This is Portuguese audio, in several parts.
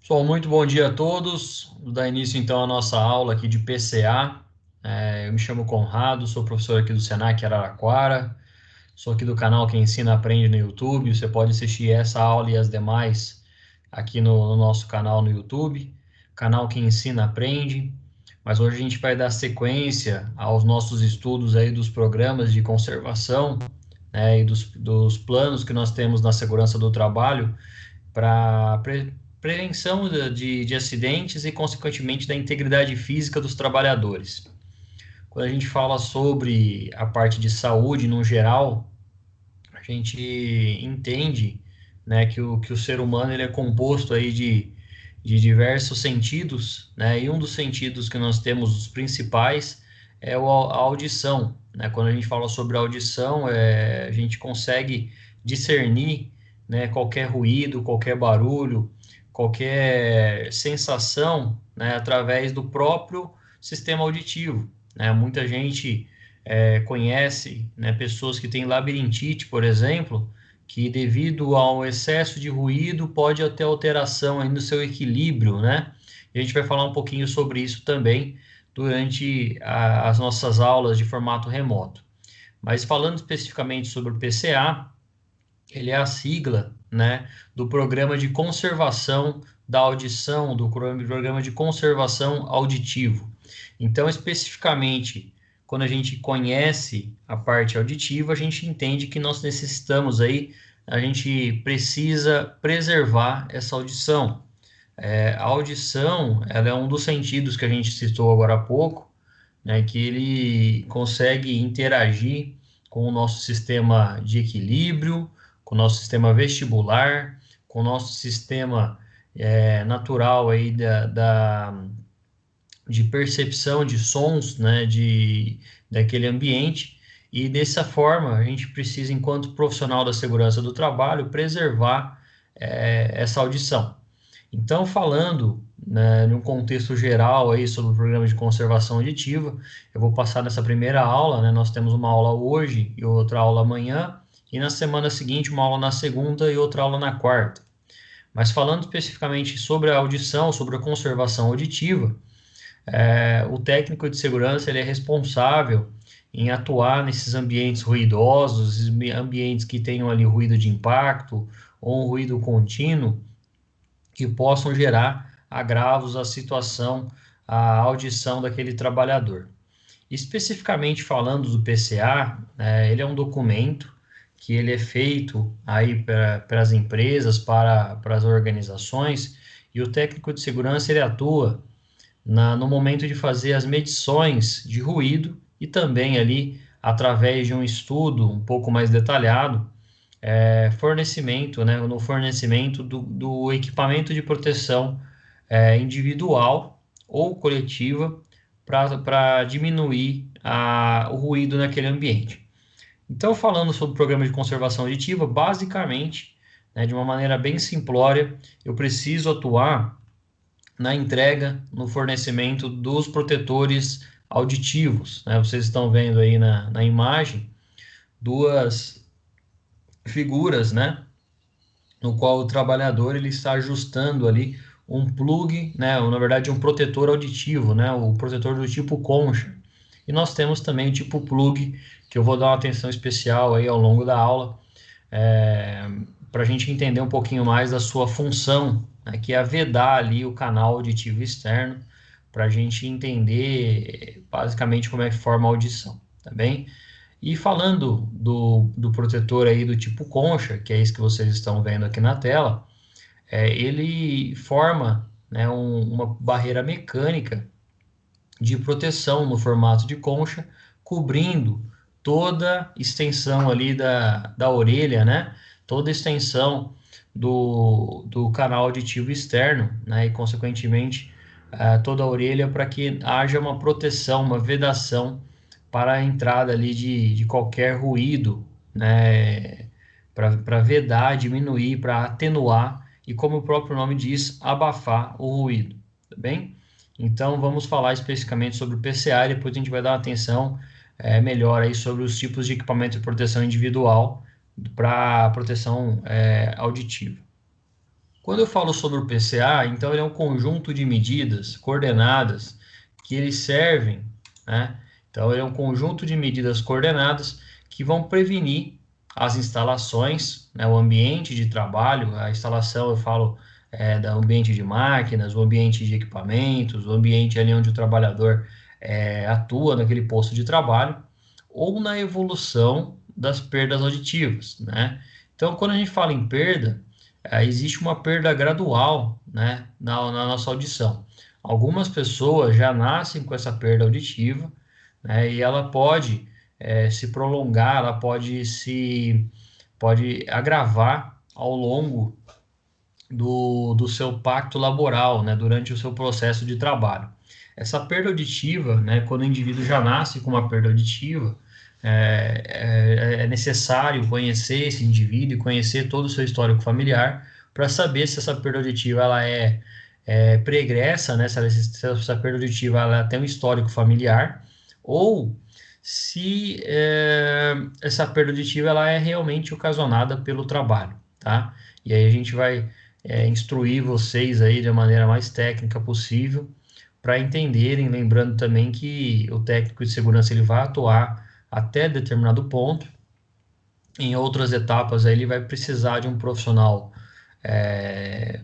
Pessoal, muito bom dia a todos. Vou dar início então à nossa aula aqui de PCA. Eu me chamo Conrado, sou professor aqui do Senac Araraquara, sou aqui do canal Quem Ensina Aprende no YouTube. Você pode assistir essa aula e as demais aqui no nosso canal no YouTube, canal Quem Ensina Aprende. Mas hoje a gente vai dar sequência aos nossos estudos aí dos programas de conservação, né, e dos planos que nós temos na segurança do trabalho para prevenção de acidentes e, consequentemente, da integridade física dos trabalhadores. Quando a gente fala sobre a parte de saúde no geral, a gente entende, né, que o ser humano ele é composto aí de diversos sentidos, né, e um dos sentidos que nós temos, os principais, é a audição, né? Quando a gente fala sobre audição, a gente consegue discernir, né, qualquer ruído, qualquer barulho, qualquer sensação, né, através do próprio sistema auditivo, né? Muita gente conhece, né, pessoas que têm labirintite, por exemplo, que devido ao excesso de ruído pode ter alteração aí no seu equilíbrio, né? E a gente vai falar um pouquinho sobre isso também durante as nossas aulas de formato remoto. Mas falando especificamente sobre o PCA, ele é a sigla, né, do Programa de Conservação da Audição, do Programa de Conservação Auditivo. Então, especificamente, quando a gente conhece a parte auditiva, a gente entende que nós necessitamos aí, a gente precisa preservar essa audição. A audição, ela é um dos sentidos que a gente citou agora há pouco, né, que ele consegue interagir com o nosso sistema de equilíbrio, com o nosso sistema vestibular, com o nosso sistema natural aí de percepção de sons, né, daquele ambiente, e dessa forma a gente precisa, enquanto profissional da segurança do trabalho, preservar essa audição. Então, falando, né, num contexto geral aí sobre o programa de conservação auditiva, eu vou passar nessa primeira aula, né? Nós temos uma aula hoje e outra aula amanhã, e na semana seguinte uma aula na segunda e outra aula na quarta. Mas falando especificamente sobre a audição, sobre a conservação auditiva, o técnico de segurança ele é responsável em atuar nesses ambientes ruidosos, ambientes que tenham ali ruído de impacto ou um ruído contínuo, que possam gerar agravos à situação, à audição daquele trabalhador. Especificamente falando do PCA, ele é um documento que ele é feito aí para as empresas, para as organizações, e o técnico de segurança ele atua no momento de fazer as medições de ruído e também ali, através de um estudo um pouco mais detalhado, fornecimento, né, no fornecimento do equipamento de proteção individual ou coletiva para diminuir o ruído naquele ambiente. Então, falando sobre o programa de conservação auditiva, basicamente, né, de uma maneira bem simplória, eu preciso atuar na entrega, no fornecimento dos protetores auditivos, né? Vocês estão vendo aí na imagem duas figuras, né, no qual o trabalhador ele está ajustando ali um plug, né, ou, na verdade um protetor auditivo, né, o protetor do tipo concha. E nós temos também o tipo plug, que eu vou dar uma atenção especial aí ao longo da aula, para a gente entender um pouquinho mais da sua função, né, que é vedar ali o canal auditivo externo, para a gente entender basicamente como é que forma a audição, tá bem? E falando do protetor aí do tipo concha, que é isso que vocês estão vendo aqui na tela, ele forma, né, uma barreira mecânica de proteção no formato de concha, cobrindo toda a extensão ali da orelha, né? Toda a extensão do canal auditivo externo, né? E, consequentemente, toda a orelha para que haja uma proteção, uma vedação para a entrada ali de qualquer ruído, né? Para vedar, diminuir, para atenuar e, como o próprio nome diz, abafar o ruído, tá bem? Então, vamos falar especificamente sobre o PCA e depois a gente vai dar uma atenção melhor aí sobre os tipos de equipamento de proteção individual para proteção auditiva. Quando eu falo sobre o PCA, então ele é um conjunto de medidas coordenadas que eles servem, né? Então ele é um conjunto de medidas coordenadas que vão prevenir as instalações, né? O ambiente de trabalho, a instalação eu falo do ambiente de máquinas, o ambiente de equipamentos, o ambiente ali onde o trabalhador atua naquele posto de trabalho, ou na evolução das perdas auditivas, né? Então, quando a gente fala em perda, existe uma perda gradual, né, na nossa audição. Algumas pessoas já nascem com essa perda auditiva, né, e ela pode se prolongar, ela pode agravar ao longo do seu pacto laboral, né, durante o seu processo de trabalho. Essa perda auditiva, né, quando o indivíduo já nasce com uma perda auditiva, é necessário conhecer esse indivíduo e conhecer todo o seu histórico familiar para saber se essa perda auditiva ela é pregressa, né, se essa perda auditiva ela tem um histórico familiar, ou se essa perda auditiva ela é realmente ocasionada pelo trabalho, tá? E aí a gente vai instruir vocês aí da maneira mais técnica possível para entenderem, lembrando também que o técnico de segurança ele vai atuar até determinado ponto. Em outras etapas aí ele vai precisar de um profissional,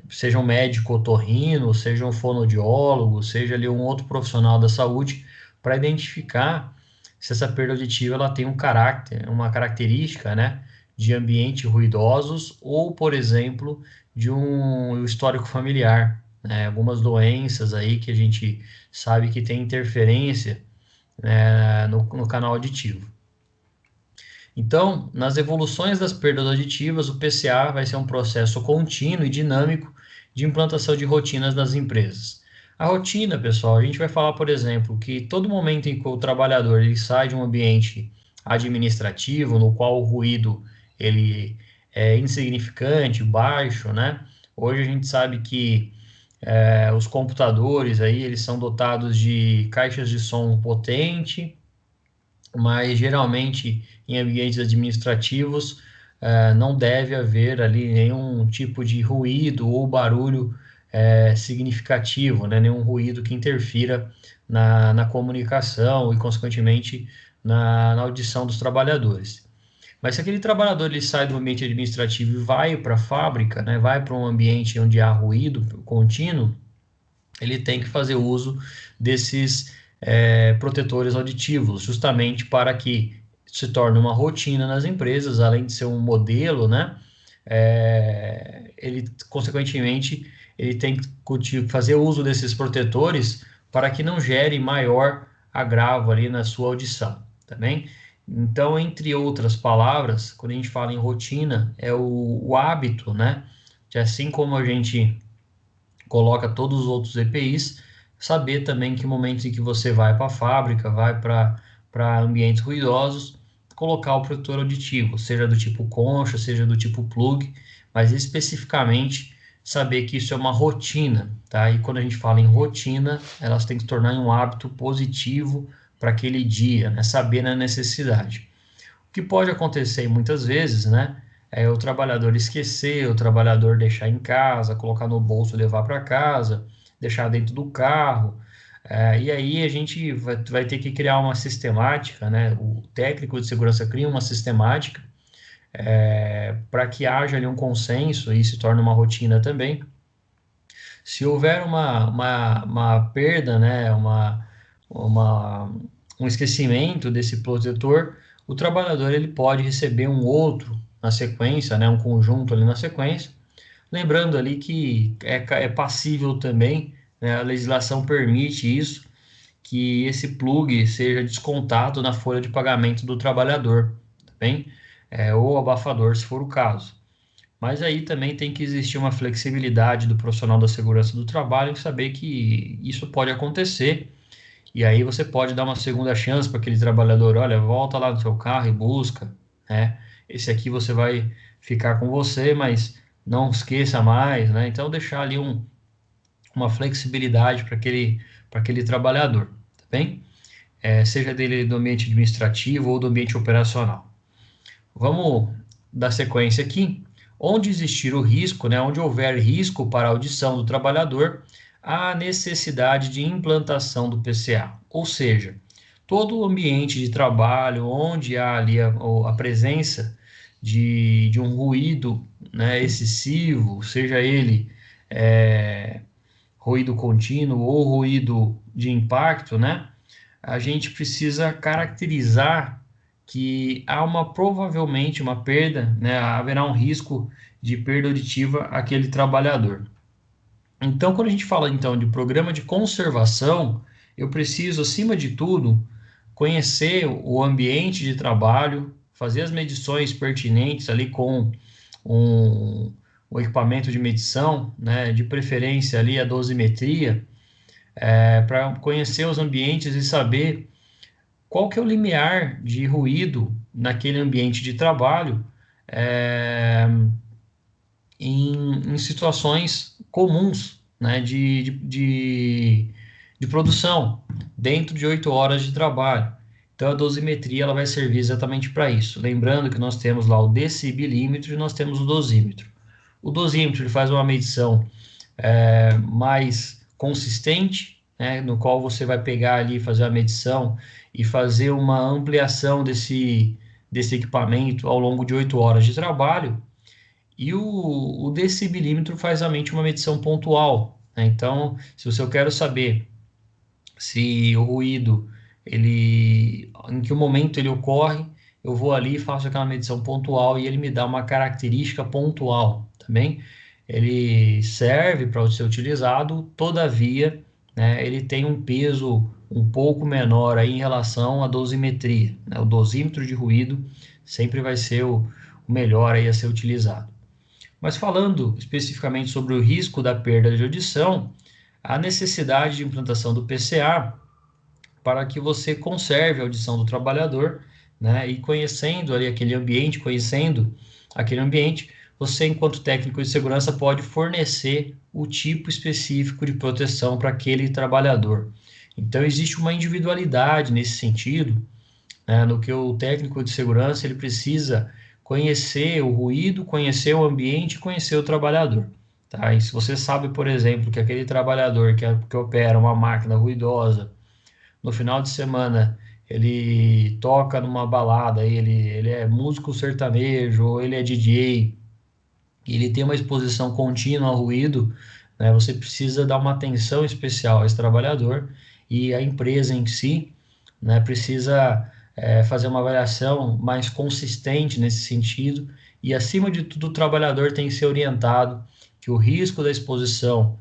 seja um médico otorrino, seja um fonoaudiólogo, seja ali um outro profissional da saúde, para identificar se essa perda auditiva ela tem um caráter, uma característica, né, de ambiente ruidosos ou, por exemplo, de um histórico familiar, né, algumas doenças aí que a gente sabe que tem interferência, né, no canal auditivo. Então, nas evoluções das perdas auditivas, o PCA vai ser um processo contínuo e dinâmico de implantação de rotinas nas empresas. A rotina, pessoal, a gente vai falar, por exemplo, que todo momento em que o trabalhador ele sai de um ambiente administrativo, no qual o ruído ele é insignificante, baixo, né? Hoje a gente sabe que os computadores aí eles são dotados de caixas de som potente, mas geralmente em ambientes administrativos não deve haver ali nenhum tipo de ruído ou barulho significativo, né? Nenhum ruído que interfira na comunicação e, consequentemente, na audição dos trabalhadores. Mas se aquele trabalhador ele sai do ambiente administrativo e vai para a fábrica, né? Vai para um ambiente onde há ruído contínuo, ele tem que fazer uso desses protetores auditivos, justamente para que se torne uma rotina nas empresas, além de ser um modelo, né? Ele, consequentemente, ele tem que fazer uso desses protetores para que não gere maior agravo ali na sua audição, tá bem? Então, entre outras palavras, quando a gente fala em rotina, é o hábito, né? De assim como a gente coloca todos os outros EPIs, saber também que momentos em que você vai para a fábrica, vai para ambientes ruidosos, colocar o protetor auditivo, seja do tipo concha, seja do tipo plug, mas especificamente saber que isso é uma rotina, tá? E quando a gente fala em rotina, elas têm que se tornar um hábito positivo para aquele dia, né? Saber na necessidade. O que pode acontecer muitas vezes, né? É o trabalhador esquecer, o trabalhador deixar em casa, colocar no bolso e levar para casa, deixar dentro do carro. E aí a gente vai ter que criar uma sistemática, né? O técnico de segurança cria uma sistemática para que haja ali um consenso e se torne uma rotina também. Se houver uma perda, né? Uma, um esquecimento desse protetor, o trabalhador ele pode receber um outro na sequência, né, um conjunto ali na sequência, lembrando ali que é passível também, né, a legislação permite isso, que esse plug seja descontado na folha de pagamento do trabalhador, tá bem? Ou abafador, se for o caso. Mas aí também tem que existir uma flexibilidade do profissional da segurança do trabalho em saber que isso pode acontecer. E aí você pode dar uma segunda chance para aquele trabalhador, olha, volta lá no seu carro e busca, né? Esse aqui você vai ficar com você, mas não esqueça mais, né? Então deixar ali uma flexibilidade para aquele trabalhador, tá bem? Seja dele do ambiente administrativo ou do ambiente operacional. Vamos dar sequência aqui. Onde existir o risco, né, onde houver risco para a audição do trabalhador, há necessidade de implantação do PCA. Ou seja, todo o ambiente de trabalho onde há ali a presença de um ruído, né, excessivo, seja ele ruído contínuo ou ruído de impacto, né, a gente precisa caracterizar que há provavelmente uma perda, né, haverá um risco de perda auditiva àquele trabalhador. Então, quando a gente fala então de programa de conservação, eu preciso, acima de tudo, conhecer o ambiente de trabalho, fazer as medições pertinentes ali com um, o equipamento de medição, né, de preferência ali a dosimetria, para conhecer os ambientes e saber qual que é o limiar de ruído naquele ambiente de trabalho, é, em situações comuns, né, de produção, dentro de 8 horas de trabalho. Então, a dosimetria ela vai servir exatamente para isso. Lembrando que nós temos lá o decibilímetro e nós temos o dosímetro. O dosímetro ele faz uma medição mais consistente, né, no qual você vai pegar ali, fazer a medição e fazer uma ampliação desse equipamento ao longo de 8 horas de trabalho. E o decibilímetro faz realmente uma medição pontual, né? Então, se eu quero saber se o ruído, em que momento ele ocorre, eu vou ali e faço aquela medição pontual e ele me dá uma característica pontual, também. Ele serve para ser utilizado, todavia, né, ele tem um peso um pouco menor aí em relação à dosimetria, né? O dosímetro de ruído sempre vai ser o melhor aí a ser utilizado. Mas falando especificamente sobre o risco da perda de audição, a necessidade de implantação do PCA para que você conserve a audição do trabalhador, né? E conhecendo ali aquele ambiente, você, enquanto técnico de segurança, pode fornecer o tipo específico de proteção para aquele trabalhador. Então, existe uma individualidade nesse sentido, né, no que o técnico de segurança ele precisa conhecer o ruído, conhecer o ambiente, conhecer o trabalhador. Tá? E se você sabe, por exemplo, que aquele trabalhador que opera uma máquina ruidosa, no final de semana ele toca numa balada, ele é músico sertanejo, ou ele é DJ, e ele tem uma exposição contínua ao ruído, né, você precisa dar uma atenção especial a esse trabalhador e a empresa em si, né, precisa fazer uma avaliação mais consistente nesse sentido e, acima de tudo, o trabalhador tem que ser orientado que o risco da exposição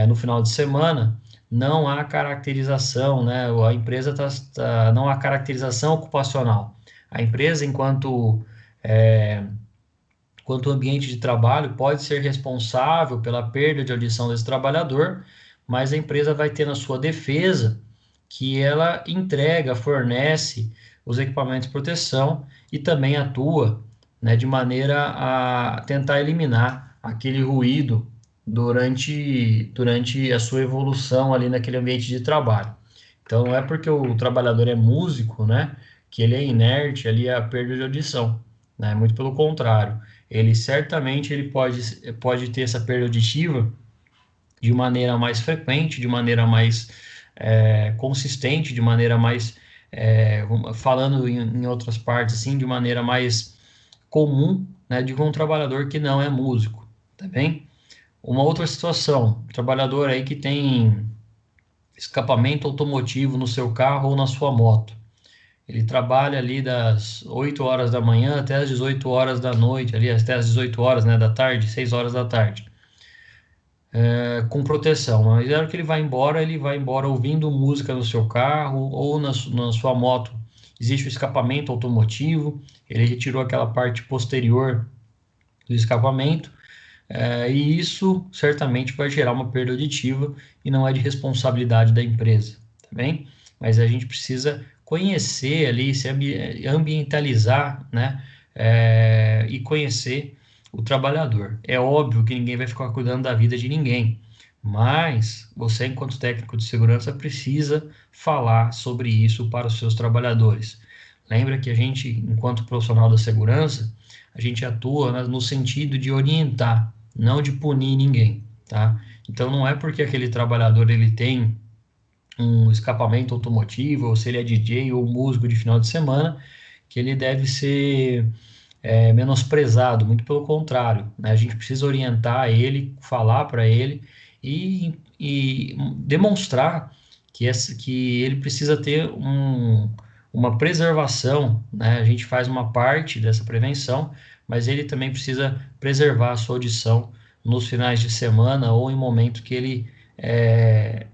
no final de semana não há caracterização, né, a empresa não há caracterização ocupacional. A empresa, enquanto ambiente de trabalho, pode ser responsável pela perda de audição desse trabalhador, mas a empresa vai ter na sua defesa que ela entrega, fornece os equipamentos de proteção e também atua, né, de maneira a tentar eliminar aquele ruído durante a sua evolução ali naquele ambiente de trabalho. Então, não é porque o trabalhador é músico, né, que ele é inerte ali à perda de audição, né? Muito pelo contrário. Ele certamente pode ter essa perda auditiva de maneira mais frequente, de maneira mais consistente, de maneira mais, falando em outras partes, assim, de maneira mais comum, né, de um trabalhador que não é músico, tá bem? Uma outra situação, trabalhador aí que tem escapamento automotivo no seu carro ou na sua moto. Ele trabalha ali das 8 horas da manhã até as 18 horas da noite, ali até as 18 horas, né, da tarde, 6 horas da tarde, com proteção. Mas na hora que ele vai embora ouvindo música no seu carro ou na sua moto. Existe o escapamento automotivo, ele retirou aquela parte posterior do escapamento, e isso certamente vai gerar uma perda auditiva e não é de responsabilidade da empresa, tá bem? Mas a gente precisa conhecer ali, se ambientalizar, né? E conhecer o trabalhador. É óbvio que ninguém vai ficar cuidando da vida de ninguém, mas você, enquanto técnico de segurança, precisa falar sobre isso para os seus trabalhadores. Lembra que a gente, enquanto profissional da segurança, a gente atua no sentido de orientar, não de punir ninguém, tá? Então, não é porque aquele trabalhador ele tem um escapamento automotivo, ou se ele é DJ ou músico de final de semana, que ele deve ser menosprezado, muito pelo contrário, né? A gente precisa orientar ele, falar para ele e demonstrar que ele precisa ter uma preservação, né? A gente faz uma parte dessa prevenção, mas ele também precisa preservar a sua audição nos finais de semana ou em momento que ele é,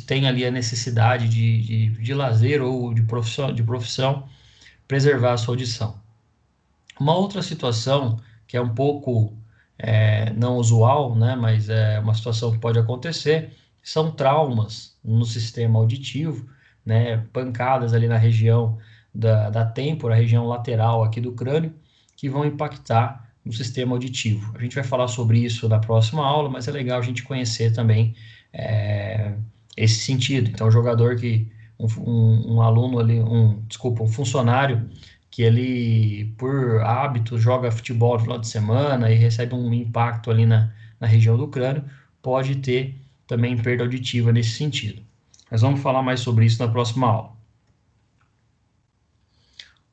tem ali a necessidade de lazer ou de profissão, preservar a sua audição. Uma outra situação que é um pouco não usual, né, mas é uma situação que pode acontecer, são traumas no sistema auditivo, né, pancadas ali na região da têmpora, região lateral aqui do crânio, que vão impactar no sistema auditivo. A gente vai falar sobre isso na próxima aula, mas é legal a gente conhecer também é, esse sentido. Então, o jogador que um aluno ali, desculpa, um funcionário que ele, por hábito, joga futebol no final de semana e recebe um impacto ali na região do crânio, pode ter também perda auditiva nesse sentido. Mas vamos falar mais sobre isso na próxima aula.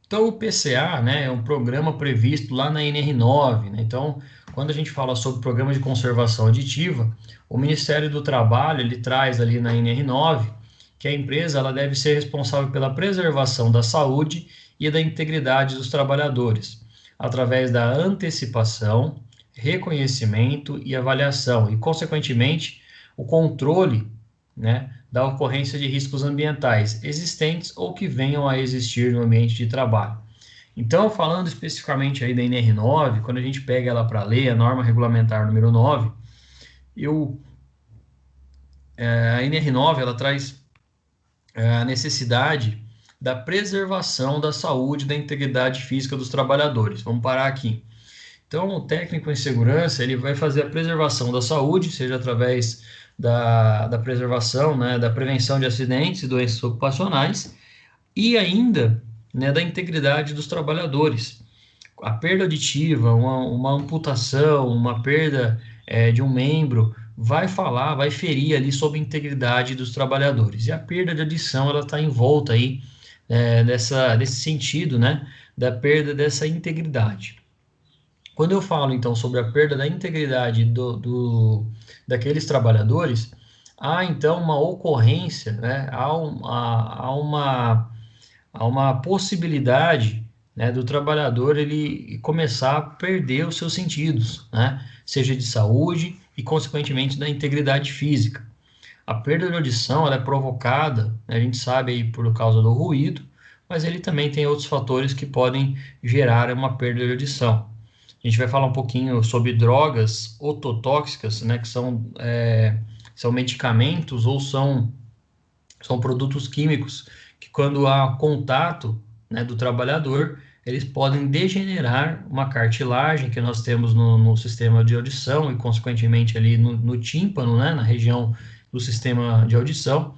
Então, o PCA, né, é um programa previsto lá na NR9, né? Então, quando a gente fala sobre programa de conservação auditiva, o Ministério do Trabalho, ele traz ali na NR9 que a empresa ela deve ser responsável pela preservação da saúde e da integridade dos trabalhadores, através da antecipação, reconhecimento e avaliação, e, consequentemente, o controle, né, da ocorrência de riscos ambientais existentes ou que venham a existir no ambiente de trabalho. Então, falando especificamente aí da NR9, quando a gente pega ela para ler, a norma regulamentar número 9, a NR9 ela traz a necessidade da preservação da saúde e da integridade física dos trabalhadores. Vamos parar aqui. Então, o técnico em segurança ele vai fazer a preservação da saúde, seja através da preservação, né, da prevenção de acidentes e doenças ocupacionais, e ainda, né, da integridade dos trabalhadores. A perda auditiva, uma amputação, uma perda de um membro, vai ferir ali sobre a integridade dos trabalhadores. E a perda de audição, ela está em volta aí desse sentido, né, da perda dessa integridade. Quando eu falo, então, sobre a perda da integridade daqueles trabalhadores, há, então, uma ocorrência, né? Há uma possibilidade, né, do trabalhador ele começar a perder os seus sentidos, né? Seja de saúde e, consequentemente, da integridade física. A perda de audição ela é provocada, né, a gente sabe aí por causa do ruído, mas ele também tem outros fatores que podem gerar uma perda de audição. A gente vai falar um pouquinho sobre drogas ototóxicas, né, que são medicamentos ou são produtos químicos que, quando há contato, né, do trabalhador, eles podem degenerar uma cartilagem que nós temos no sistema de audição e, consequentemente, ali no tímpano, né, na região do sistema de audição.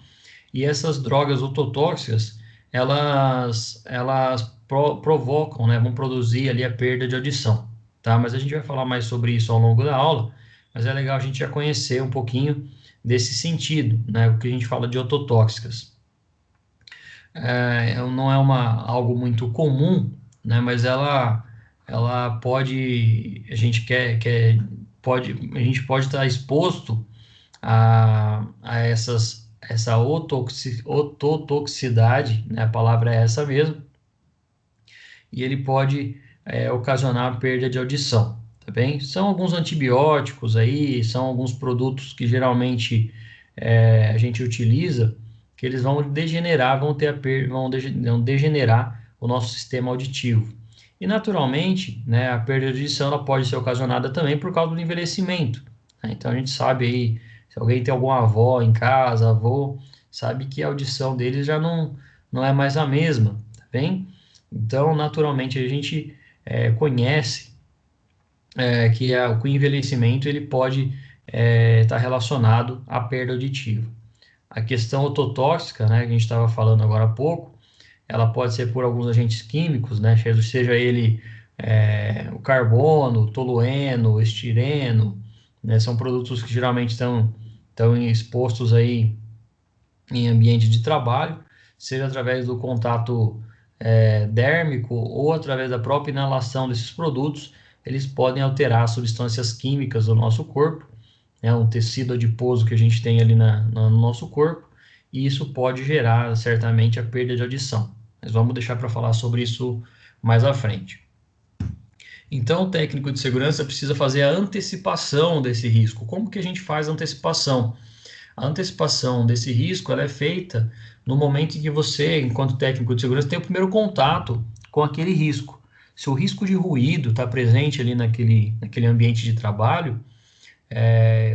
E essas drogas ototóxicas, elas provocam, né, vão produzir ali a perda de audição, tá? Mas a gente vai falar mais sobre isso ao longo da aula, mas é legal a gente já conhecer um pouquinho desse sentido, né, o que a gente fala de ototóxicas. Não é algo muito comum, né, mas ela pode, a gente pode estar exposto a essa ototoxicidade, né, a palavra é essa mesmo, e ele pode ocasionar perda de audição, tá bem? São alguns antibióticos aí, são alguns produtos que geralmente a gente utiliza, que eles vão degenerar, vão degenerar o nosso sistema auditivo. E naturalmente, né, a perda de audição ela pode ser ocasionada também por causa do envelhecimento, né? Então a gente sabe aí, se alguém tem alguma avó em casa, avô, sabe que a audição deles já não é mais a mesma, tá bem? Então, naturalmente, a gente conhece que o envelhecimento ele pode estar relacionado à perda auditiva. A questão ototóxica, né, que a gente estava falando agora há pouco, ela pode ser por alguns agentes químicos, né? Seja ele o carbono, o tolueno, o estireno, né? São produtos que geralmente estão expostos aí em ambiente de trabalho, seja através do contato dérmico ou através da própria inalação desses produtos, eles podem alterar as substâncias químicas do nosso corpo, né, um tecido adiposo que a gente tem ali no nosso corpo, e isso pode gerar certamente a perda de audição. Mas vamos deixar para falar sobre isso mais à frente. Então, o técnico de segurança precisa fazer a antecipação desse risco. Como que a gente faz a antecipação? A antecipação desse risco ela é feita no momento em que você, enquanto técnico de segurança, tem o primeiro contato com aquele risco. Se o risco de ruído está presente ali naquele ambiente de trabalho,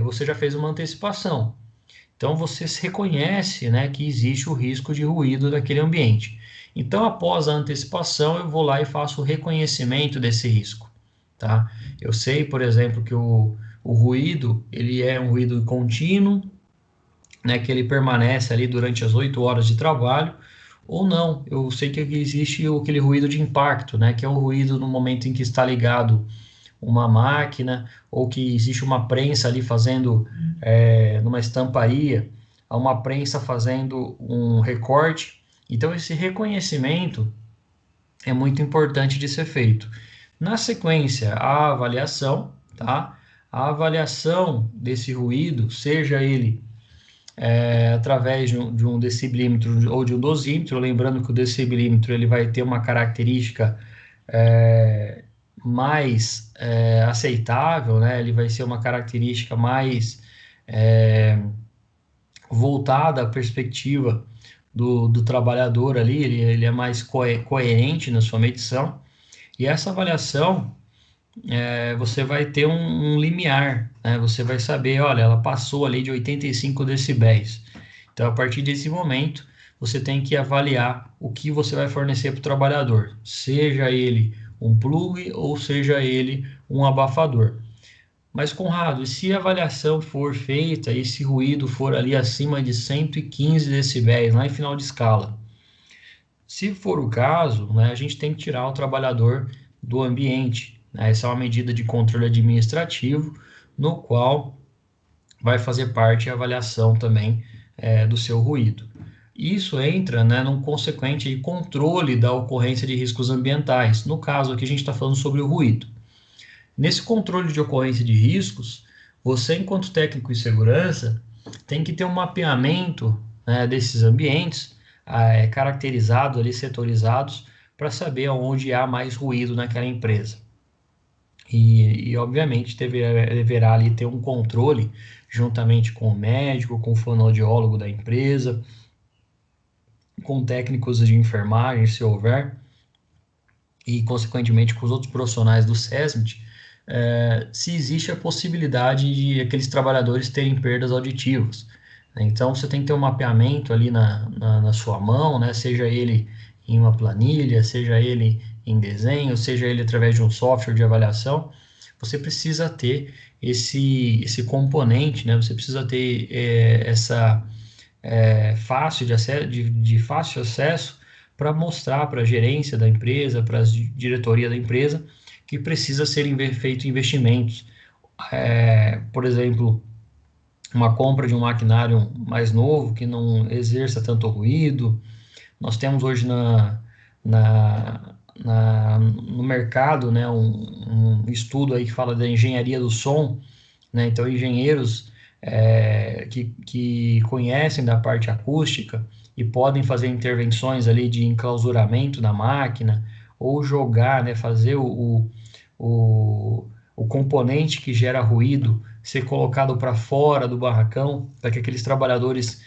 você já fez uma antecipação. Então, você se reconhece, né, que existe o risco de ruído naquele ambiente. Então, após a antecipação, eu vou lá e faço o reconhecimento desse risco. Tá? Eu sei, por exemplo, que o ruído ele é um ruído contínuo, né, que ele permanece ali durante as 8 horas de trabalho, ou não. Eu sei que existe aquele ruído de impacto, né, que é o ruído no momento em que está ligado uma máquina, ou que existe uma prensa ali fazendo, numa estamparia, uma prensa fazendo um recorte. Então, esse reconhecimento é muito importante de ser feito. Na sequência, a avaliação, tá? A avaliação desse ruído, seja ele através de um decibelímetro ou de um dosímetro, lembrando que o decibelímetro ele vai ter uma característica mais aceitável, né? Ele vai ser uma característica mais voltada à perspectiva do trabalhador ali, ele é mais coerente na sua medição, e essa avaliação você vai ter um limiar, né? Você vai saber, olha, ela passou ali de 85 decibéis. Então, a partir desse momento, você tem que avaliar o que você vai fornecer para o trabalhador, seja ele um plug ou seja ele um abafador. Mas, Conrado, e se a avaliação for feita e esse ruído for ali acima de 115 decibéis, lá em final de escala? Se for o caso, né, a gente tem que tirar o trabalhador do ambiente. Né? Essa é uma medida de controle administrativo, no qual vai fazer parte a avaliação também do seu ruído. Isso entra, né, num consequente controle da ocorrência de riscos ambientais. No caso aqui, a gente está falando sobre o ruído. Nesse controle de ocorrência de riscos, você, enquanto técnico de segurança, tem que ter um mapeamento, né, desses ambientes, caracterizados ali, setorizados, para saber onde há mais ruído naquela empresa. E obviamente, deverá ali ter um controle, juntamente com o médico, com o fonoaudiólogo da empresa, com técnicos de enfermagem, se houver, e consequentemente com os outros profissionais do SESMIT, se existe a possibilidade de aqueles trabalhadores terem perdas auditivas. Então, você tem que ter um mapeamento ali na sua mão, né? Seja ele em uma planilha, seja ele em desenho, seja ele através de um software de avaliação, você precisa ter esse componente, né? Você precisa ter essa de fácil acesso para mostrar para a gerência da empresa, para a diretoria da empresa, que precisa ser feito investimentos. Por exemplo, uma compra de um maquinário mais novo, que não exerça tanto ruído. Nós temos hoje no mercado, né, um estudo aí que fala da engenharia do som, né? Então, engenheiros que conhecem da parte acústica e podem fazer intervenções ali de enclausuramento da máquina, ou jogar, né, fazer o componente que gera ruído ser colocado para fora do barracão, para que aqueles trabalhadores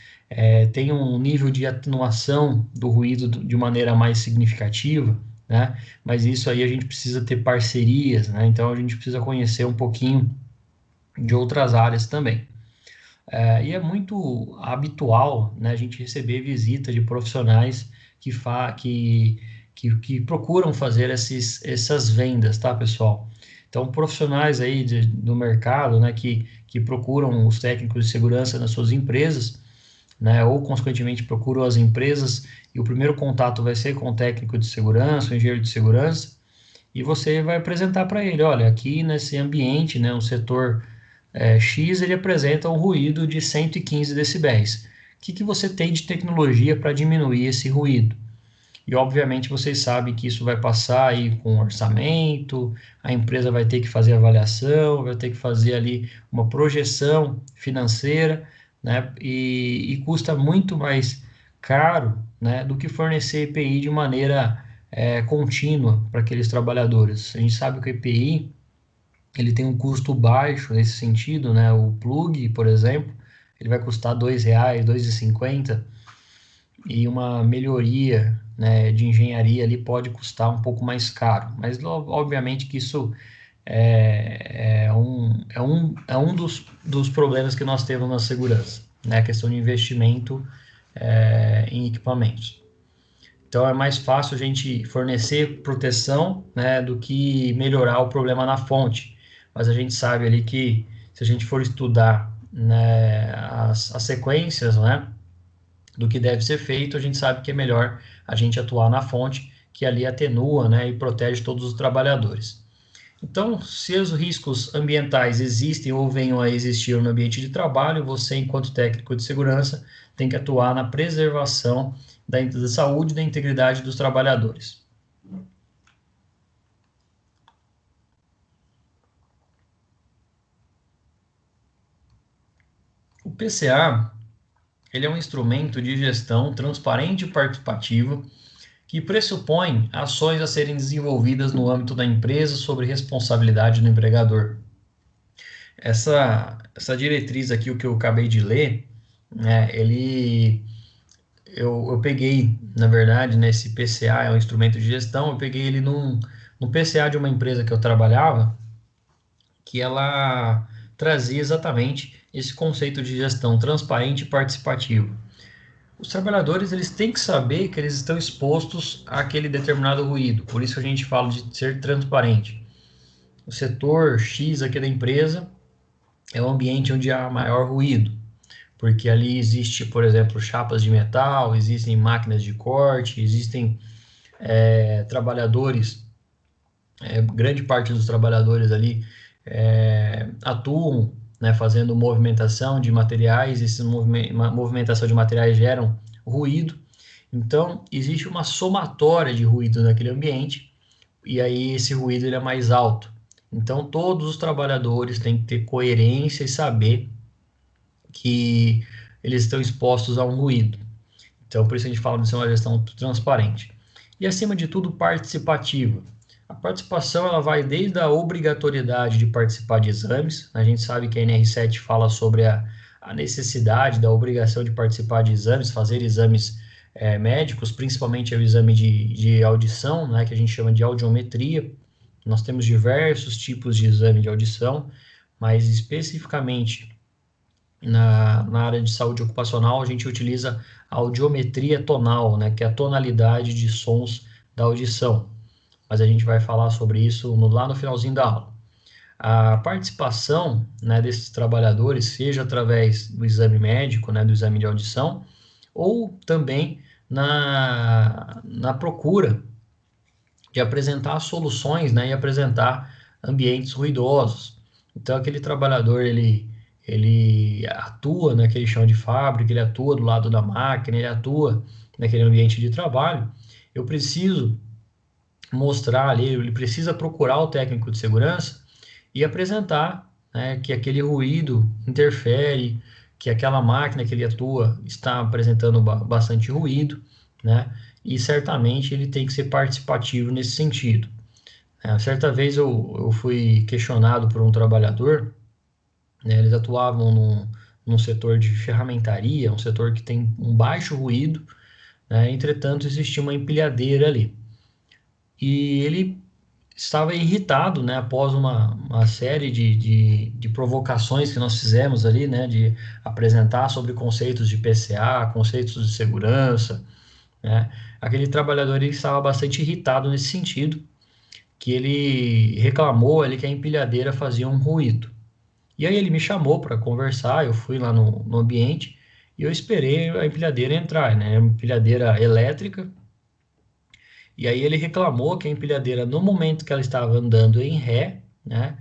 tenham um nível de atenuação do ruído de maneira mais significativa, né? Mas isso aí a gente precisa ter parcerias, né? Então a gente precisa conhecer um pouquinho de outras áreas também. E é muito habitual, né, a gente receber visita de profissionais que procuram fazer essas vendas, tá, pessoal? Então, profissionais aí do mercado, né, que procuram os técnicos de segurança nas suas empresas, né, ou consequentemente procuram as empresas e o primeiro contato vai ser com o técnico de segurança, o engenheiro de segurança, e você vai apresentar para ele, olha, aqui nesse ambiente, né, o setor X, ele apresenta um ruído de 115 decibéis. O que você tem de tecnologia para diminuir esse ruído? E obviamente vocês sabem que isso vai passar aí com orçamento, a empresa vai ter que fazer avaliação, vai ter que fazer ali uma projeção financeira, né? E custa muito mais caro, né, do que fornecer EPI de maneira contínua para aqueles trabalhadores. A gente sabe que o EPI ele tem um custo baixo nesse sentido, né? O plug, por exemplo, ele vai custar R$ 2, R$ 2,50 e uma melhoria, né, de engenharia ali pode custar um pouco mais caro, mas obviamente que isso é um dos problemas que nós temos na segurança, né, a questão de investimento em equipamentos. Então é mais fácil a gente fornecer proteção, né, do que melhorar o problema na fonte, mas a gente sabe ali que se a gente for estudar, né, as sequências, né, do que deve ser feito, a gente sabe que é melhor a gente atuar na fonte, que ali atenua, né, e protege todos os trabalhadores. Então, se os riscos ambientais existem ou venham a existir no ambiente de trabalho, você, enquanto técnico de segurança, tem que atuar na preservação da saúde e da integridade dos trabalhadores. O PCA, ele é um instrumento de gestão transparente e participativa que pressupõe ações a serem desenvolvidas no âmbito da empresa sobre responsabilidade do empregador. Essa diretriz aqui, o que eu acabei de ler, né, eu peguei, na verdade, nesse PCA, é um instrumento de gestão, eu peguei ele no PCA de uma empresa que eu trabalhava, que ela trazia exatamente esse conceito de gestão transparente e participativa. Os trabalhadores eles têm que saber que eles estão expostos àquele determinado ruído, por isso a gente fala de ser transparente. O setor X aqui da empresa é o ambiente onde há maior ruído, porque ali existe, por exemplo, chapas de metal, existem máquinas de corte, existem trabalhadores, grande parte dos trabalhadores ali atuam, né, fazendo movimentação de materiais, essa movimentação de materiais geram ruído, então existe uma somatória de ruído naquele ambiente, e aí esse ruído ele é mais alto. Então todos os trabalhadores têm que ter coerência e saber que eles estão expostos a um ruído. Então, por isso a gente fala de ser uma gestão transparente. E, acima de tudo, participativa. A participação ela vai desde a obrigatoriedade de participar de exames. A gente sabe que a NR7 fala sobre a necessidade da obrigação de participar de exames, fazer exames médicos, principalmente o exame de audição, né, que a gente chama de audiometria. Nós temos diversos tipos de exame de audição, mas especificamente na área de saúde ocupacional, a gente utiliza a audiometria tonal, né, que é a tonalidade de sons da audição. Mas a gente vai falar sobre isso lá no finalzinho da aula. A participação, né, desses trabalhadores, seja através do exame médico, né, do exame de audição, ou também na procura de apresentar soluções, né, e apresentar ambientes ruidosos. Então, aquele trabalhador, ele atua naquele chão de fábrica, ele atua do lado da máquina, ele atua naquele ambiente de trabalho. Eu preciso mostrar ali, ele precisa procurar o técnico de segurança e apresentar, né, que aquele ruído interfere, que aquela máquina que ele atua está apresentando bastante ruído, né? E certamente ele tem que ser participativo nesse sentido. Certa vez eu fui questionado por um trabalhador, né, eles atuavam num setor de ferramentaria, um setor que tem um baixo ruído, né, entretanto existia uma empilhadeira ali. E ele estava irritado, né, após uma série de provocações que nós fizemos ali, né, de apresentar sobre conceitos de PCA, conceitos de segurança, né, aquele trabalhador ele estava bastante irritado nesse sentido, que ele reclamou ali que a empilhadeira fazia um ruído. E aí ele me chamou para conversar, eu fui lá no ambiente e eu esperei a empilhadeira entrar, né? Empilhadeira elétrica. E aí ele reclamou que a empilhadeira, no momento que ela estava andando em ré, né?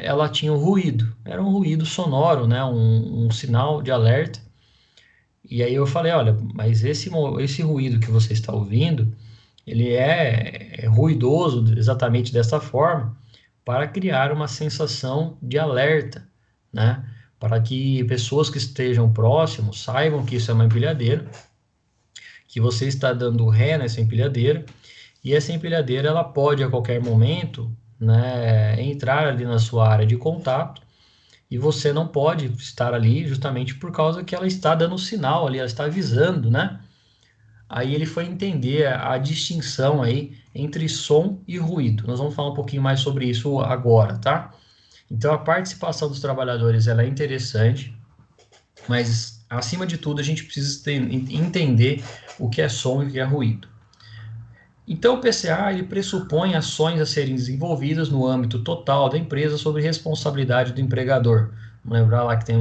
Ela tinha um ruído, era um ruído sonoro, né? Um sinal de alerta. E aí eu falei, olha, mas esse ruído que você está ouvindo, ele é ruidoso exatamente dessa forma para criar uma sensação de alerta, né? Para que pessoas que estejam próximos saibam que isso é uma empilhadeira, que você está dando ré nessa empilhadeira, e essa empilhadeira ela pode a qualquer momento, né, entrar ali na sua área de contato, e você não pode estar ali justamente por causa que ela está dando sinal ali, ela está avisando, né? Aí ele foi entender a distinção aí entre som e ruído. Nós vamos falar um pouquinho mais sobre isso agora, tá? Então a participação dos trabalhadores ela é interessante, mas acima de tudo a gente precisa entender o que é som e o que é ruído. Então o PCA ele pressupõe ações a serem desenvolvidas no âmbito total da empresa sob responsabilidade do empregador. Vamos lembrar lá que tem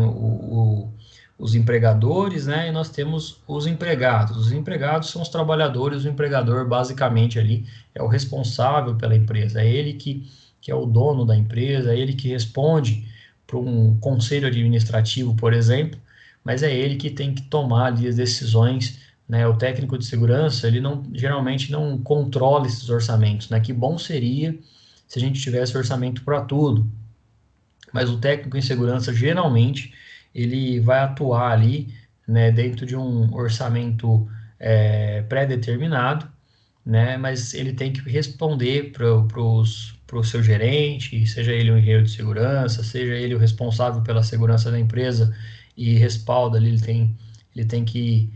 os empregadores, né? E nós temos os empregados. Os empregados são os trabalhadores, o empregador basicamente ali é o responsável pela empresa, é ele que é o dono da empresa, é ele que responde para um conselho administrativo, por exemplo, mas é ele que tem que tomar ali as decisões, né? O técnico de segurança, ele não, geralmente não controla esses orçamentos, né? Que bom seria se a gente tivesse orçamento para tudo, mas o técnico em segurança geralmente ele vai atuar ali, né, dentro de um orçamento pré-determinado, né, mas ele tem que responder para o seu gerente, seja ele um engenheiro de segurança, seja ele o responsável pela segurança da empresa e respalda ali, ele tem que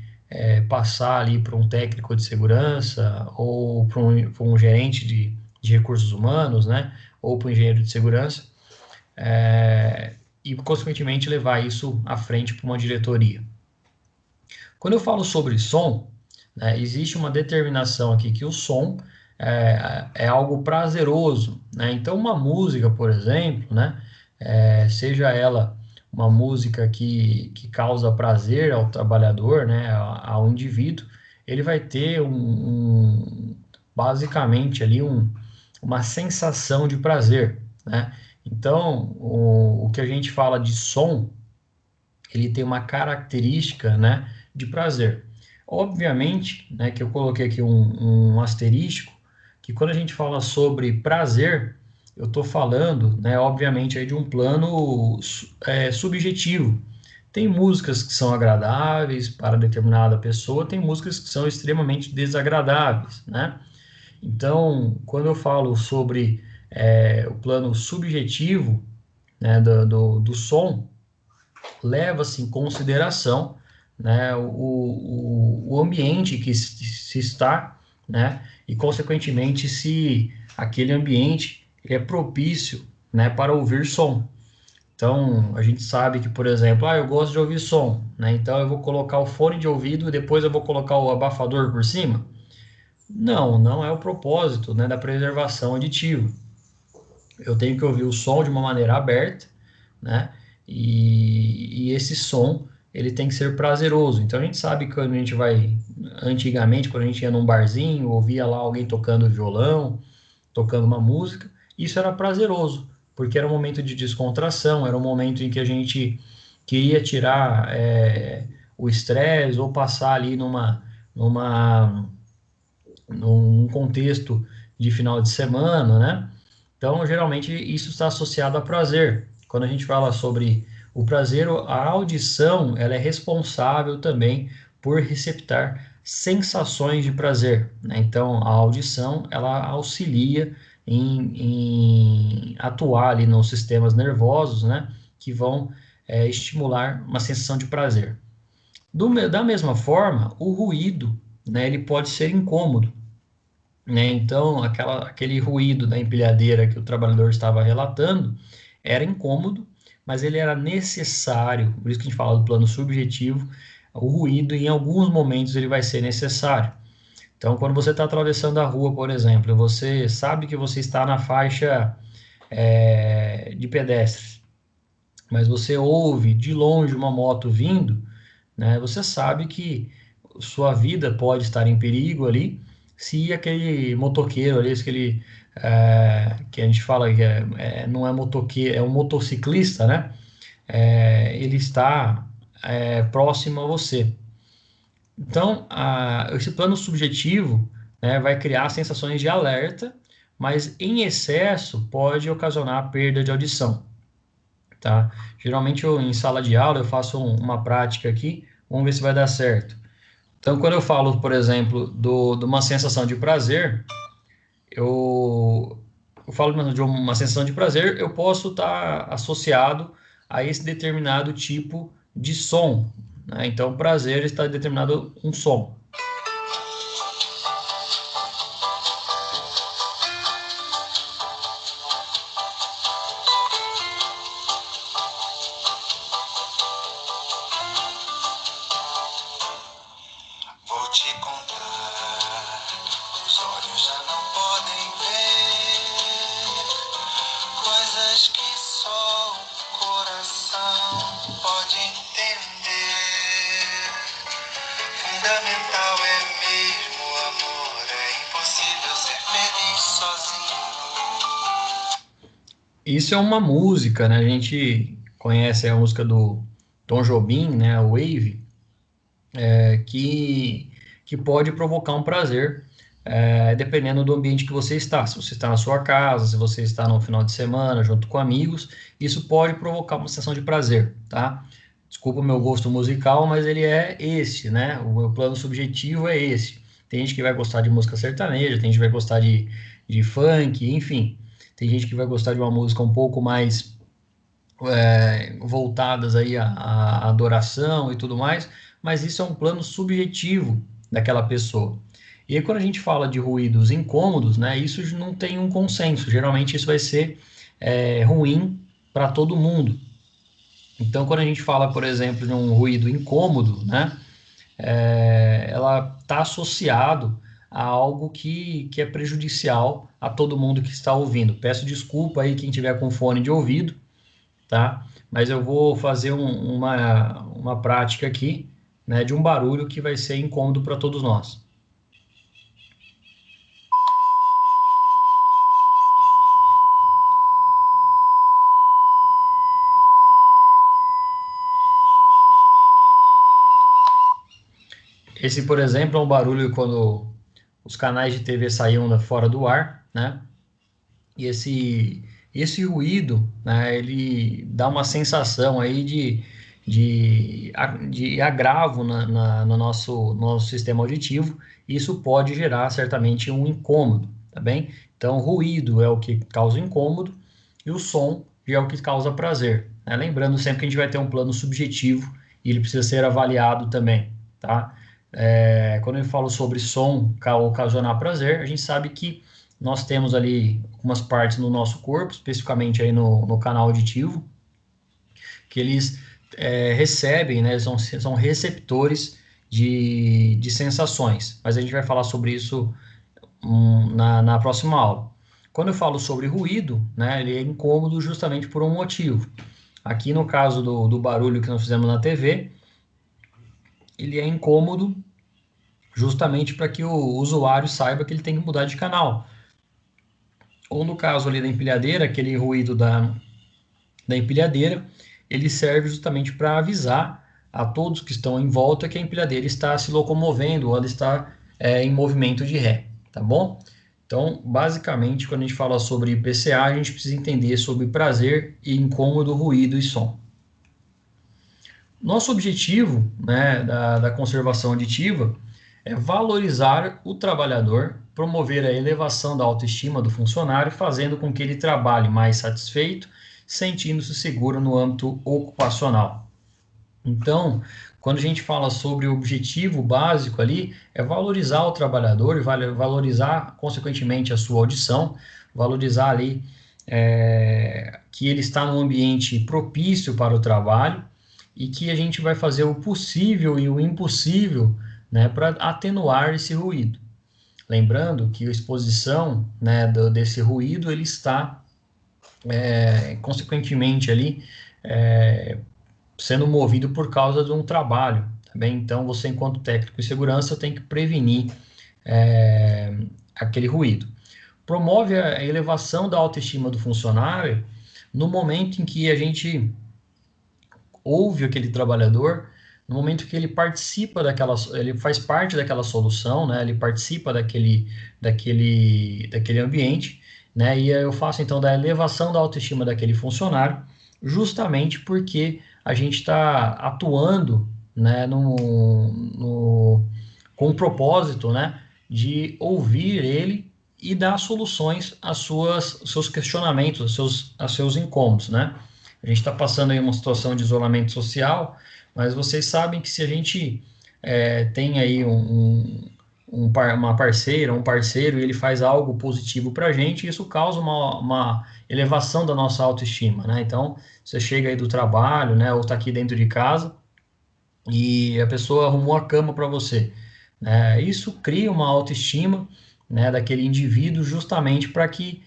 passar ali para um técnico de segurança ou para um gerente de recursos humanos, né, ou para um engenheiro de segurança, e, consequentemente, levar isso à frente para uma diretoria. Quando eu falo sobre som, né, existe uma determinação aqui que o som é algo prazeroso, né? Então, uma música, por exemplo, né, seja ela uma música que causa prazer ao trabalhador, né, ao indivíduo, ele vai ter basicamente ali uma sensação de prazer, né? Então, o que a gente fala de som, ele tem uma característica, né, de prazer. Obviamente, né, que eu coloquei aqui um asterisco, que quando a gente fala sobre prazer, eu estou falando, né, obviamente, aí de um plano subjetivo. Tem músicas que são agradáveis para determinada pessoa, tem músicas que são extremamente desagradáveis, né? Então, quando eu falo sobre o plano subjetivo, né, do som, leva-se em consideração, né, o ambiente que se está, né, e, consequentemente, se aquele ambiente é propício, né, para ouvir som. Então, a gente sabe que, por exemplo, eu gosto de ouvir som, né, então eu vou colocar o fone de ouvido e depois eu vou colocar o abafador por cima. Não, não é o propósito, né, da preservação auditiva. Eu tenho que ouvir o som de uma maneira aberta, né? E esse som ele tem que ser prazeroso. Então a gente sabe que quando a gente vai, antigamente, quando a gente ia num barzinho, ouvia lá alguém tocando violão, tocando uma música, isso era prazeroso, porque era um momento de descontração, era um momento em que a gente queria tirar o estresse ou passar ali num contexto de final de semana, né? Então, geralmente, isso está associado a prazer. Quando a gente fala sobre o prazer, a audição, ela é responsável também por receptar sensações de prazer, né? Então, a audição, ela auxilia em atuar ali nos sistemas nervosos, né? Que vão estimular uma sensação de prazer. Da mesma forma, o ruído, né? Ele pode ser incômodo, né? Então, aquele ruído da empilhadeira que o trabalhador estava relatando era incômodo, mas ele era necessário, por isso que a gente fala do plano subjetivo, o ruído em alguns momentos ele vai ser necessário. Então, quando você está atravessando a rua, por exemplo, você sabe que você está na faixa de pedestres, mas você ouve de longe uma moto vindo, né? Você sabe que sua vida pode estar em perigo ali se aquele motoqueiro ali, que a gente fala que não é motoqueiro, é um motociclista, né? Ele está próximo a você. Então, esse plano subjetivo, né, vai criar sensações de alerta, mas em excesso pode ocasionar perda de audição, tá? Geralmente em sala de aula eu faço uma prática aqui, vamos ver se vai dar certo. Então, quando eu falo, por exemplo, de uma sensação de prazer, eu falo de uma sensação de prazer, eu posso estar associado a esse determinado tipo de som, né? Então, prazer está determinado um som. Vou te contar, os olhos já não podem ver coisas que só o coração pode entender. Fundamental é mesmo o amor, é impossível ser feliz sozinho. Isso é uma música, né? A gente conhece a música do Tom Jobim, né? O Wave, é, que, que pode provocar um prazer, dependendo do ambiente que você está. Se você está na sua casa, se você está no final de semana, junto com amigos, isso pode provocar uma sensação de prazer, tá? Desculpa o meu gosto musical, mas ele é esse, né? O meu plano subjetivo é esse. Tem gente que vai gostar de música sertaneja, tem gente que vai gostar de funk, enfim. Tem gente que vai gostar de uma música um pouco mais voltadas aí à adoração e tudo mais, mas isso é um plano subjetivo daquela pessoa. E aí, quando a gente fala de ruídos incômodos, né, isso não tem um consenso. Geralmente isso vai ser ruim para todo mundo. Então, quando a gente fala, por exemplo, de um ruído incômodo, né, ela está associado a algo que é prejudicial a todo mundo que está ouvindo. Peço desculpa aí quem tiver com fone de ouvido, tá? Mas eu vou fazer uma prática aqui, né, de um barulho que vai ser incômodo para todos nós. Esse, por exemplo, é um barulho quando os canais de TV saíam fora do ar, né? E esse ruído, né, ele dá uma sensação aí de agravo no nosso sistema auditivo, e isso pode gerar certamente um incômodo, tá bem? Então, ruído é o que causa incômodo e o som já é o que causa prazer, né? Lembrando sempre que a gente vai ter um plano subjetivo e ele precisa ser avaliado também, tá? Quando eu falo sobre som ocasionar prazer, a gente sabe que nós temos ali algumas partes no nosso corpo, especificamente aí no canal auditivo, que eles recebem, né, são receptores de sensações, mas a gente vai falar sobre isso na próxima aula. Quando eu falo sobre ruído, né, ele é incômodo justamente por um motivo. Aqui no caso do barulho que nós fizemos na TV, ele é incômodo justamente para que o usuário saiba que ele tem que mudar de canal. Ou no caso ali da empilhadeira, aquele ruído da empilhadeira, ele serve justamente para avisar a todos que estão em volta que a empilhadeira está se locomovendo ou ela está em movimento de ré, tá bom? Então, basicamente, quando a gente fala sobre PCA, a gente precisa entender sobre prazer e incômodo, ruído e som. Nosso objetivo, né, da conservação auditiva é valorizar o trabalhador, promover a elevação da autoestima do funcionário, fazendo com que ele trabalhe mais satisfeito, sentindo-se seguro no âmbito ocupacional. Então, quando a gente fala sobre o objetivo básico ali, é valorizar o trabalhador e valorizar, consequentemente, a sua audição, valorizar ali que ele está num ambiente propício para o trabalho e que a gente vai fazer o possível e o impossível, né, para atenuar esse ruído. Lembrando que a exposição, né, desse ruído, ele está, consequentemente, ali, sendo movido por causa de um trabalho, tá bem? Então, você, enquanto técnico de segurança, tem que prevenir aquele ruído. Promove a elevação da autoestima do funcionário no momento em que a gente ouve aquele trabalhador, no momento que ele participa daquela, ele faz parte daquela solução, né? Ele participa daquele ambiente, né? E eu faço então da elevação da autoestima daquele funcionário, justamente porque a gente está atuando, né? Com o propósito, né? De ouvir ele e dar soluções aos seus questionamentos, aos seus incômodos, né? A gente está passando aí uma situação de isolamento social, mas vocês sabem que se a gente tem aí uma parceira, um parceiro, e ele faz algo positivo para a gente, isso causa uma elevação da nossa autoestima, né? Então, você chega aí do trabalho, né, ou está aqui dentro de casa, e a pessoa arrumou a cama para você, né? Isso cria uma autoestima, né, daquele indivíduo justamente para que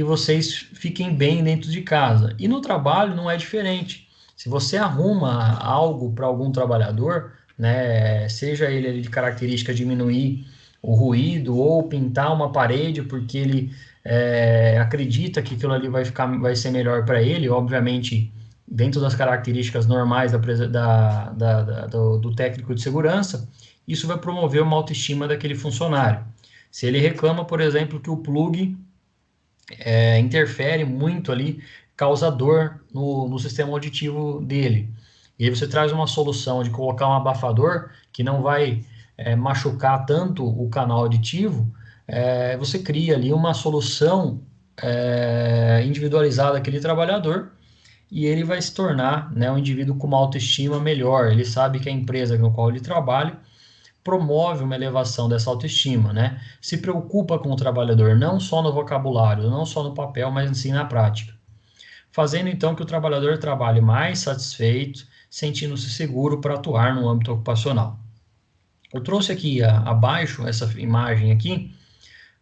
vocês fiquem bem dentro de casa. E no trabalho não é diferente. Se você arruma algo para algum trabalhador, né, seja ele de característica diminuir o ruído ou pintar uma parede porque ele acredita que aquilo ali vai ser melhor para ele, obviamente dentro das características normais do técnico de segurança, isso vai promover uma autoestima daquele funcionário. Se ele reclama, por exemplo, que o plug interfere muito ali, causa dor no sistema auditivo dele, e aí você traz uma solução de colocar um abafador que não vai machucar tanto o canal auditivo, você cria ali uma solução individualizada daquele trabalhador, e ele vai se tornar, né, um indivíduo com uma autoestima melhor. Ele sabe que a empresa no qual ele trabalha promove uma elevação dessa autoestima, né? Se preocupa com o trabalhador, não só no vocabulário, não só no papel, mas sim na prática. Fazendo então que o trabalhador trabalhe mais satisfeito, sentindo-se seguro para atuar no âmbito ocupacional. Eu trouxe aqui abaixo essa imagem aqui,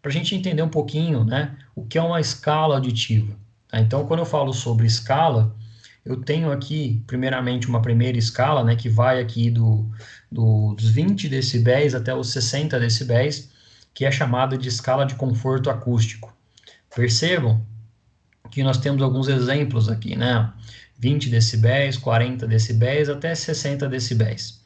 para a gente entender um pouquinho, né, o que é uma escala auditiva. Tá? Então, quando eu falo sobre escala, eu tenho aqui, primeiramente, uma primeira escala, né, que vai aqui dos 20 decibéis até os 60 decibéis, que é chamada de escala de conforto acústico. Percebam que nós temos alguns exemplos aqui, né? 20 decibéis, 40 decibéis, até 60 decibéis.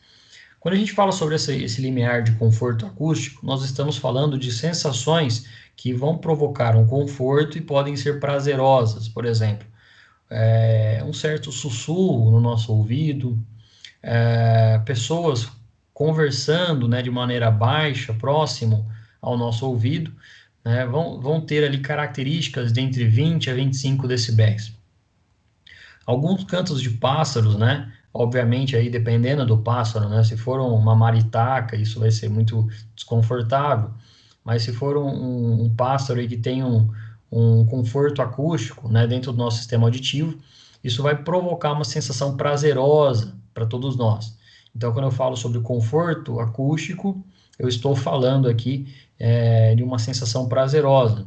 Quando a gente fala sobre esse limiar de conforto acústico, nós estamos falando de sensações que vão provocar um conforto e podem ser prazerosas. Por exemplo, um certo sussurro no nosso ouvido, pessoas conversando, né, de maneira baixa, próximo ao nosso ouvido, né, vão ter ali características de entre 20 a 25 decibéis. Alguns cantos de pássaros, né, obviamente aí dependendo do pássaro, né, se for uma maritaca, isso vai ser muito desconfortável, mas se for um pássaro aí que tem um conforto acústico, né, dentro do nosso sistema auditivo, isso vai provocar uma sensação prazerosa para todos nós. Então, quando eu falo sobre conforto acústico, eu estou falando aqui de uma sensação prazerosa.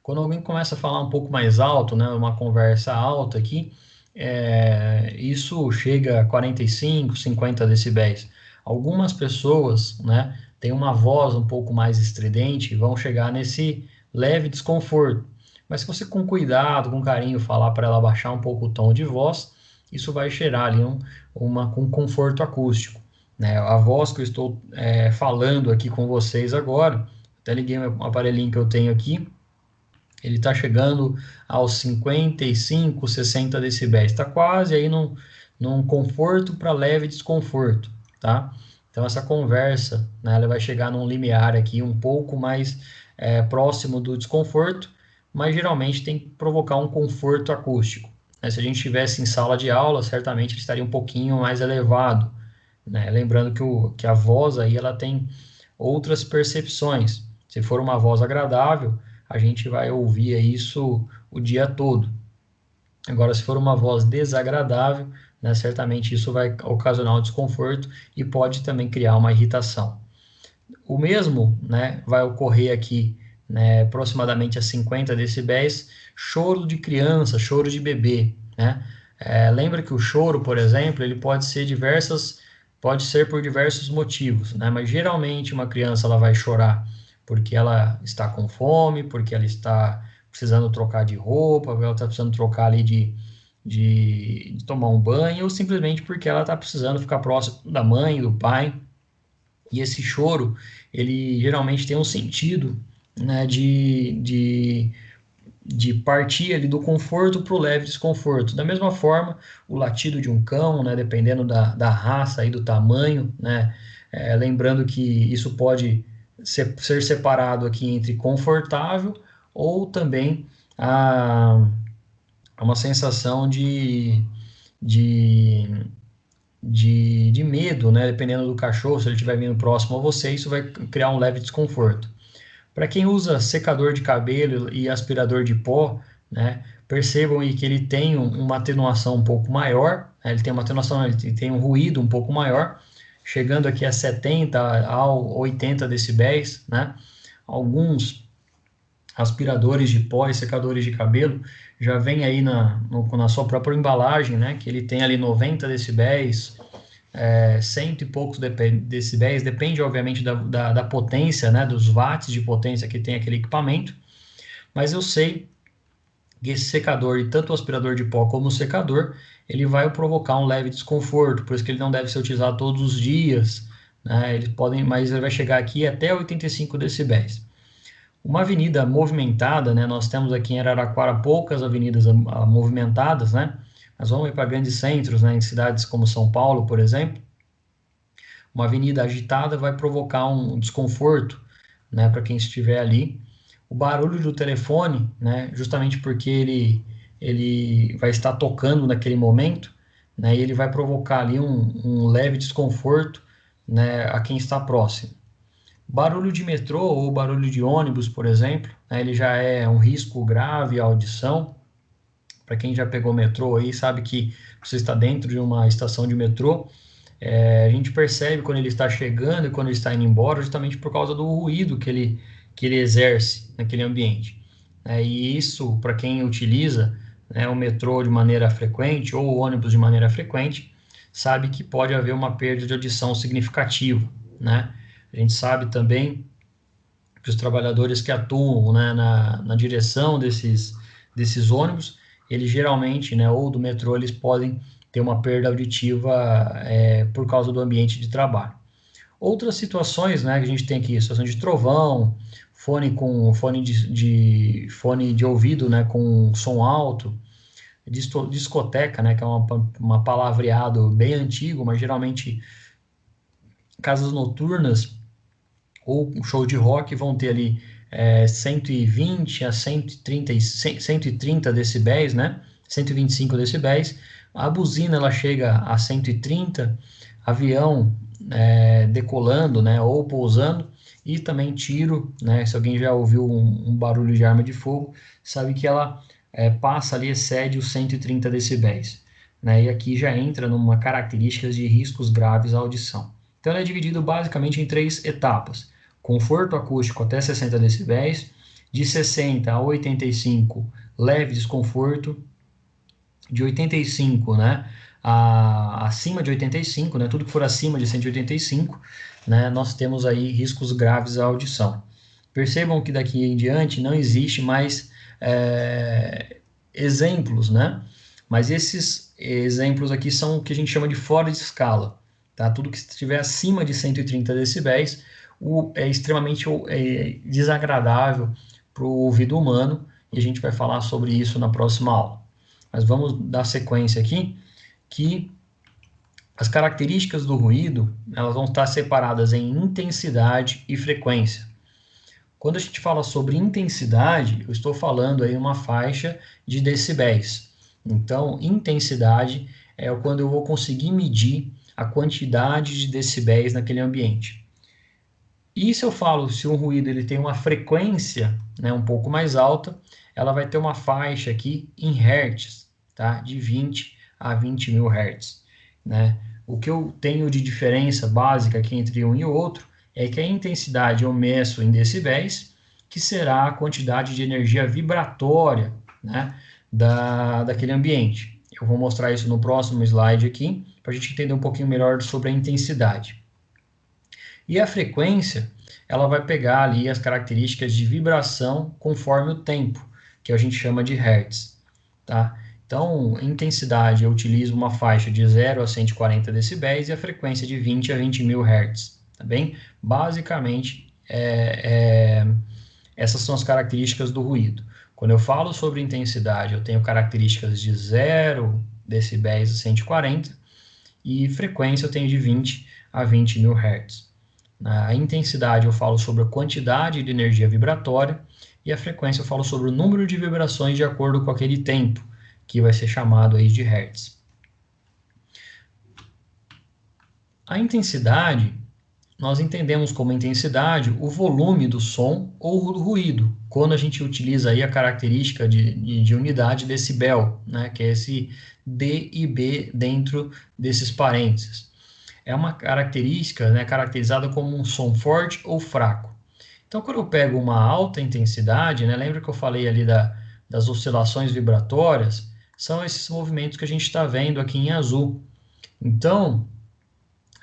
Quando alguém começa a falar um pouco mais alto, né, uma conversa alta aqui, isso chega a 45, 50 decibéis. Algumas pessoas, né, têm uma voz um pouco mais estridente e vão chegar nesse leve desconforto. Mas se você com cuidado, com carinho, falar para ela baixar um pouco o tom de voz, isso vai gerar ali um conforto acústico. Né? A voz que eu estou falando aqui com vocês agora, até liguei um aparelhinho que eu tenho aqui, ele está chegando aos 55, 60 decibéis. Está quase aí num conforto para leve desconforto, tá? Então, essa conversa, né, ela vai chegar num limiar aqui um pouco mais próximo do desconforto, mas geralmente tem que provocar um conforto acústico. Né? Se a gente estivesse em sala de aula, certamente ele estaria um pouquinho mais elevado. Né? Lembrando que a voz aí, ela tem outras percepções. Se for uma voz agradável, a gente vai ouvir isso o dia todo. Agora, se for uma voz desagradável, né, certamente isso vai ocasionar um desconforto e pode também criar uma irritação. O mesmo, né, vai ocorrer aqui, né, aproximadamente a 50 decibéis, choro de criança, choro de bebê. Né? Lembra que o choro, por exemplo, ele pode ser pode ser por diversos motivos, né? Mas geralmente uma criança ela vai chorar porque ela está com fome, porque ela está precisando trocar de roupa, ela está precisando trocar ali de tomar um banho, ou simplesmente porque ela está precisando ficar próximo da mãe, do pai. E esse choro, ele geralmente tem um sentido, né, de partir ali do conforto para o leve desconforto. Da mesma forma, o latido de um cão, né, dependendo da raça e do tamanho, né, lembrando que isso pode ser separado aqui entre confortável ou também a, uma sensação de, de medo, né, dependendo do cachorro, se ele estiver vindo próximo a você, isso vai criar um leve desconforto. Para quem usa secador de cabelo e aspirador de pó, né, percebam aí que ele tem uma atenuação um pouco maior, né, ele tem uma atenuação, ele tem um ruído um pouco maior, chegando aqui a 70 a 80 decibéis, né? Alguns aspiradores de pó e secadores de cabelo já vem aí na sua própria embalagem, né, que ele tem ali 90 decibéis, cento e poucos decibéis, depende obviamente da potência, né, dos watts de potência que tem aquele equipamento, mas eu sei que esse secador, e tanto o aspirador de pó como o secador, ele vai provocar um leve desconforto, por isso que ele não deve ser utilizado todos os dias, né, mas ele vai chegar aqui até 85 decibéis. Uma avenida movimentada, né, nós temos aqui em Araraquara poucas avenidas movimentadas, né, nós vamos para grandes centros, né, em cidades como São Paulo, por exemplo, uma avenida agitada vai provocar um desconforto, né, para quem estiver ali. O barulho do telefone, né, justamente porque ele vai estar tocando naquele momento, né, e ele vai provocar ali um leve desconforto, né, a quem está próximo. Barulho de metrô ou barulho de ônibus, por exemplo, né, ele já é um risco grave à audição. Para quem já pegou metrô aí, sabe que você está dentro de uma estação de metrô, a gente percebe quando ele está chegando e quando ele está indo embora, justamente por causa do ruído que ele exerce naquele ambiente. E isso, para quem utiliza, né, o metrô de maneira frequente ou o ônibus de maneira frequente, sabe que pode haver uma perda de audição significativa, né? A gente sabe também que os trabalhadores que atuam, né, na direção desses ônibus, eles geralmente, né, ou do metrô, eles podem ter uma perda auditiva por causa do ambiente de trabalho. Outras situações, né, que a gente tem aqui, situação de trovão, fone de ouvido, né, com som alto, discoteca, né, que é uma palavreado bem antigo, mas geralmente casas noturnas ou um show de rock vão ter ali 120 a 130 decibéis, né? 125 decibéis. A buzina ela chega a 130, avião decolando, né, ou pousando, e também tiro, né? Se alguém já ouviu um barulho de arma de fogo, sabe que ela passa ali, excede os 130 decibéis, né? E aqui já entra numa característica de riscos graves à audição. Então, ele é dividido basicamente em 3 etapas: conforto acústico até 60 decibéis, de 60 a 85, leve desconforto, de 85, né, acima de 85, né, tudo que for acima de 185, né, nós temos aí riscos graves à audição. Percebam que daqui em diante não existe mais exemplos, né, mas esses exemplos aqui são o que a gente chama de fora de escala, tá? Tudo que estiver acima de 130 decibéis é extremamente desagradável para o ouvido humano, e a gente vai falar sobre isso na próxima aula. Mas vamos dar sequência aqui, que as características do ruído, elas vão estar separadas em intensidade e frequência. Quando a gente fala sobre intensidade, eu estou falando aí uma faixa de decibéis. Então, intensidade é quando eu vou conseguir medir a quantidade de decibéis naquele ambiente. E se eu falo, se um ruído ele tem uma frequência, né, um pouco mais alta, ela vai ter uma faixa aqui em hertz, tá? De 20 a 20 mil hertz, né? O que eu tenho de diferença básica aqui entre um e o outro é que a intensidade eu meço em decibéis, que será a quantidade de energia vibratória, né, daquele ambiente. Eu vou mostrar isso no próximo slide aqui, para a gente entender um pouquinho melhor sobre a intensidade. E a frequência, ela vai pegar ali as características de vibração conforme o tempo, que a gente chama de hertz, tá? Então, intensidade, eu utilizo uma faixa de 0 a 140 decibéis e a frequência de 20 a 20 mil hertz, tá bem? Basicamente, essas são as características do ruído. Quando eu falo sobre intensidade, eu tenho características de 0 decibéis a 140 e frequência eu tenho de 20 a 20 mil hertz. A intensidade eu falo sobre a quantidade de energia vibratória e a frequência eu falo sobre o número de vibrações de acordo com aquele tempo, que vai ser chamado aí de hertz. A intensidade, nós entendemos como intensidade o volume do som ou do ruído, quando a gente utiliza aí a característica de unidade decibel, né, que é esse D e B dentro desses parênteses. É uma característica, né, caracterizada como um som forte ou fraco. Então, quando eu pego uma alta intensidade, né, lembra que eu falei ali das oscilações vibratórias? São esses movimentos que a gente está vendo aqui em azul. Então,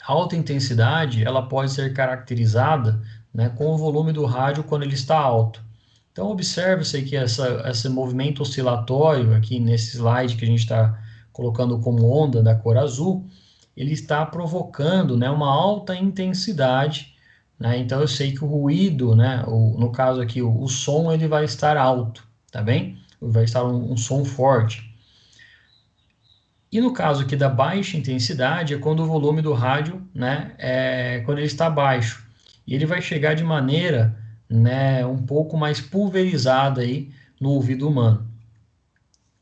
a alta intensidade ela pode ser caracterizada, né, com o volume do rádio quando ele está alto. Então, observe-se que esse movimento oscilatório aqui nesse slide que a gente está colocando como onda da cor azul, ele está provocando, né, uma alta intensidade, né? Então eu sei que o ruído, né, no caso aqui o som ele vai estar alto, tá bem? Vai estar um som forte. E no caso aqui da baixa intensidade é quando o volume do rádio, né, quando ele está baixo. E ele vai chegar de maneira, né, um pouco mais pulverizada aí no ouvido humano.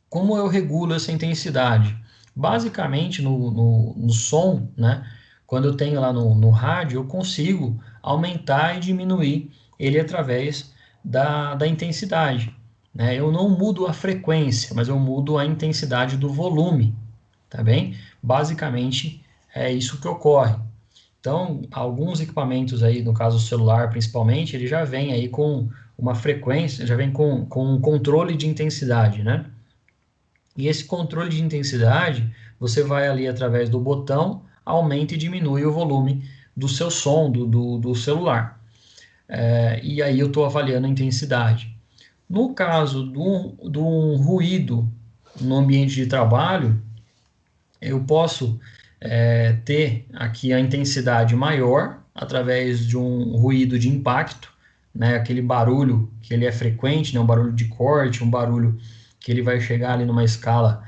Como eu regulo essa intensidade? Basicamente, no som, né, quando eu tenho lá no rádio, eu consigo aumentar e diminuir ele através da intensidade. Né? Eu não mudo a frequência, mas eu mudo a intensidade do volume, tá bem? Basicamente, é isso que ocorre. Então, alguns equipamentos aí, no caso o celular principalmente, ele já vem aí com uma frequência, já vem com um controle de intensidade, né? E esse controle de intensidade, você vai ali através do botão, aumenta e diminui o volume do seu som, do celular. E aí eu estou avaliando a intensidade. No caso de um ruído no ambiente de trabalho, eu posso ter aqui a intensidade maior através de um ruído de impacto, né, aquele barulho que ele é frequente, né, um barulho de corte, um barulho que ele vai chegar ali numa escala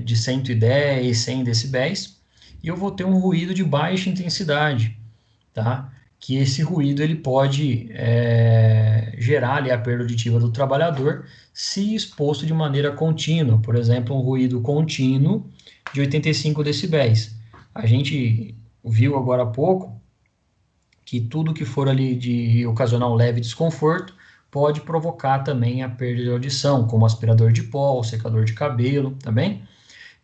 de 110, 100 decibéis, e eu vou ter um ruído de baixa intensidade, tá? Que esse ruído ele pode gerar ali a perda auditiva do trabalhador se exposto de maneira contínua, por exemplo, um ruído contínuo de 85 decibéis. A gente viu agora há pouco que tudo que for ali de ocasionar um leve desconforto pode provocar também a perda de audição, como aspirador de pó, secador de cabelo, tá bem?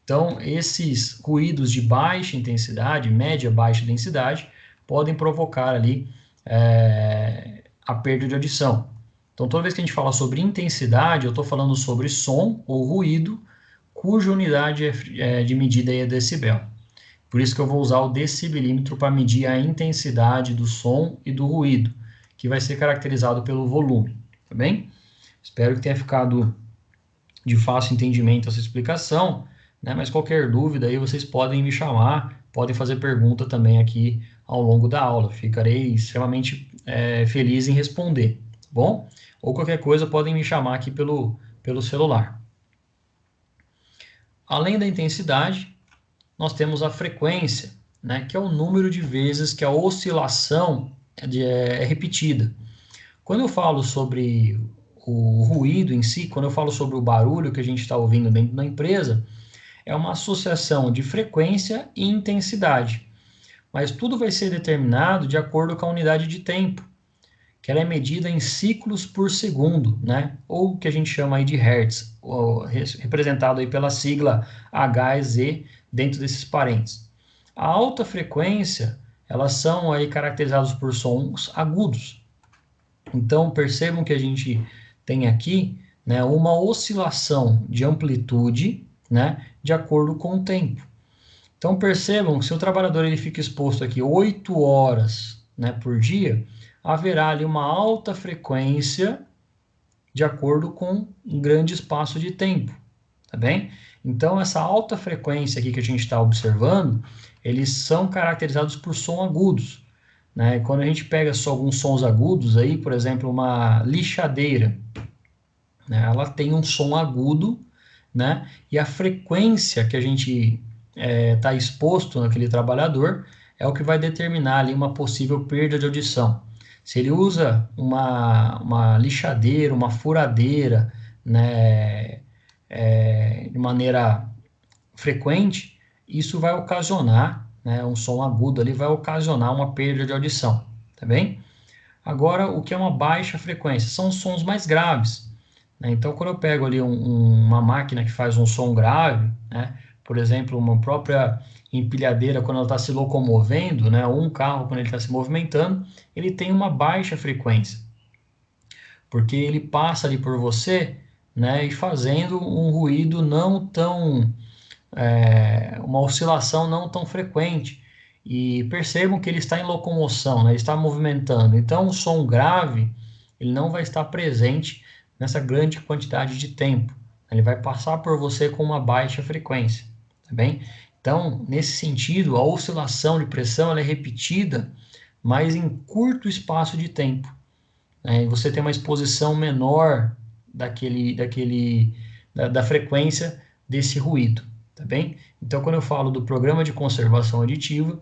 Então, esses ruídos de baixa intensidade, média baixa densidade, podem provocar ali a perda de audição. Então, toda vez que a gente fala sobre intensidade, eu estou falando sobre som ou ruído, cuja unidade de medida é decibel. Por isso que eu vou usar o decibelímetro para medir a intensidade do som e do ruído, que vai ser caracterizado pelo volume, tá bem? Espero que tenha ficado de fácil entendimento essa explicação, né? Mas qualquer dúvida aí vocês podem me chamar, podem fazer pergunta também aqui ao longo da aula. Ficarei extremamente feliz em responder, tá bom? Ou qualquer coisa podem me chamar aqui pelo celular. Além da intensidade, nós temos a frequência, né, que é o número de vezes que a oscilação é repetida. Quando eu falo sobre o ruído em si, quando eu falo sobre o barulho que a gente está ouvindo dentro da empresa, é uma associação de frequência e intensidade. Mas tudo vai ser determinado de acordo com a unidade de tempo, que ela é medida em ciclos por segundo, né? Ou que a gente chama aí de hertz, representado aí pela sigla Hz dentro desses parênteses. A alta frequência, elas são aí caracterizadas por sons agudos. Então, percebam que a gente tem aqui, né, uma oscilação de amplitude, né, de acordo com o tempo. Então percebam que se o trabalhador ele fica exposto aqui 8 horas, né, por dia, haverá ali uma alta frequência de acordo com um grande espaço de tempo, tá bem? Então essa alta frequência aqui que a gente está observando, eles são caracterizados por som agudos, né? Quando a gente pega só alguns sons agudos aí, por exemplo, uma lixadeira, né? Ela tem um som agudo, né? E a frequência que a gente está exposto naquele trabalhador é o que vai determinar ali uma possível perda de audição. Se ele usa uma lixadeira, uma furadeira, né, de maneira frequente, isso vai ocasionar, né, um som agudo ali vai ocasionar uma perda de audição, tá bem? Agora, o que é uma baixa frequência? São sons mais graves, né? Então, quando eu pego ali uma máquina que faz um som grave, né? Por exemplo, uma própria empilhadeira, quando ela está se locomovendo, né? Ou um carro, quando ele está se movimentando, ele tem uma baixa frequência, porque ele passa ali por você, né? E fazendo um ruído não tão, uma oscilação não tão frequente. E percebam que ele está em locomoção, né? Ele está movimentando. Então, o som grave, ele não vai estar presente nessa grande quantidade de tempo. Ele vai passar por você com uma baixa frequência, tá bem? Então, nesse sentido, a oscilação de pressão ela é repetida, mas em curto espaço de tempo, né? E você tem uma exposição menor da frequência desse ruído, tá bem? Então, quando eu falo do programa de conservação auditiva,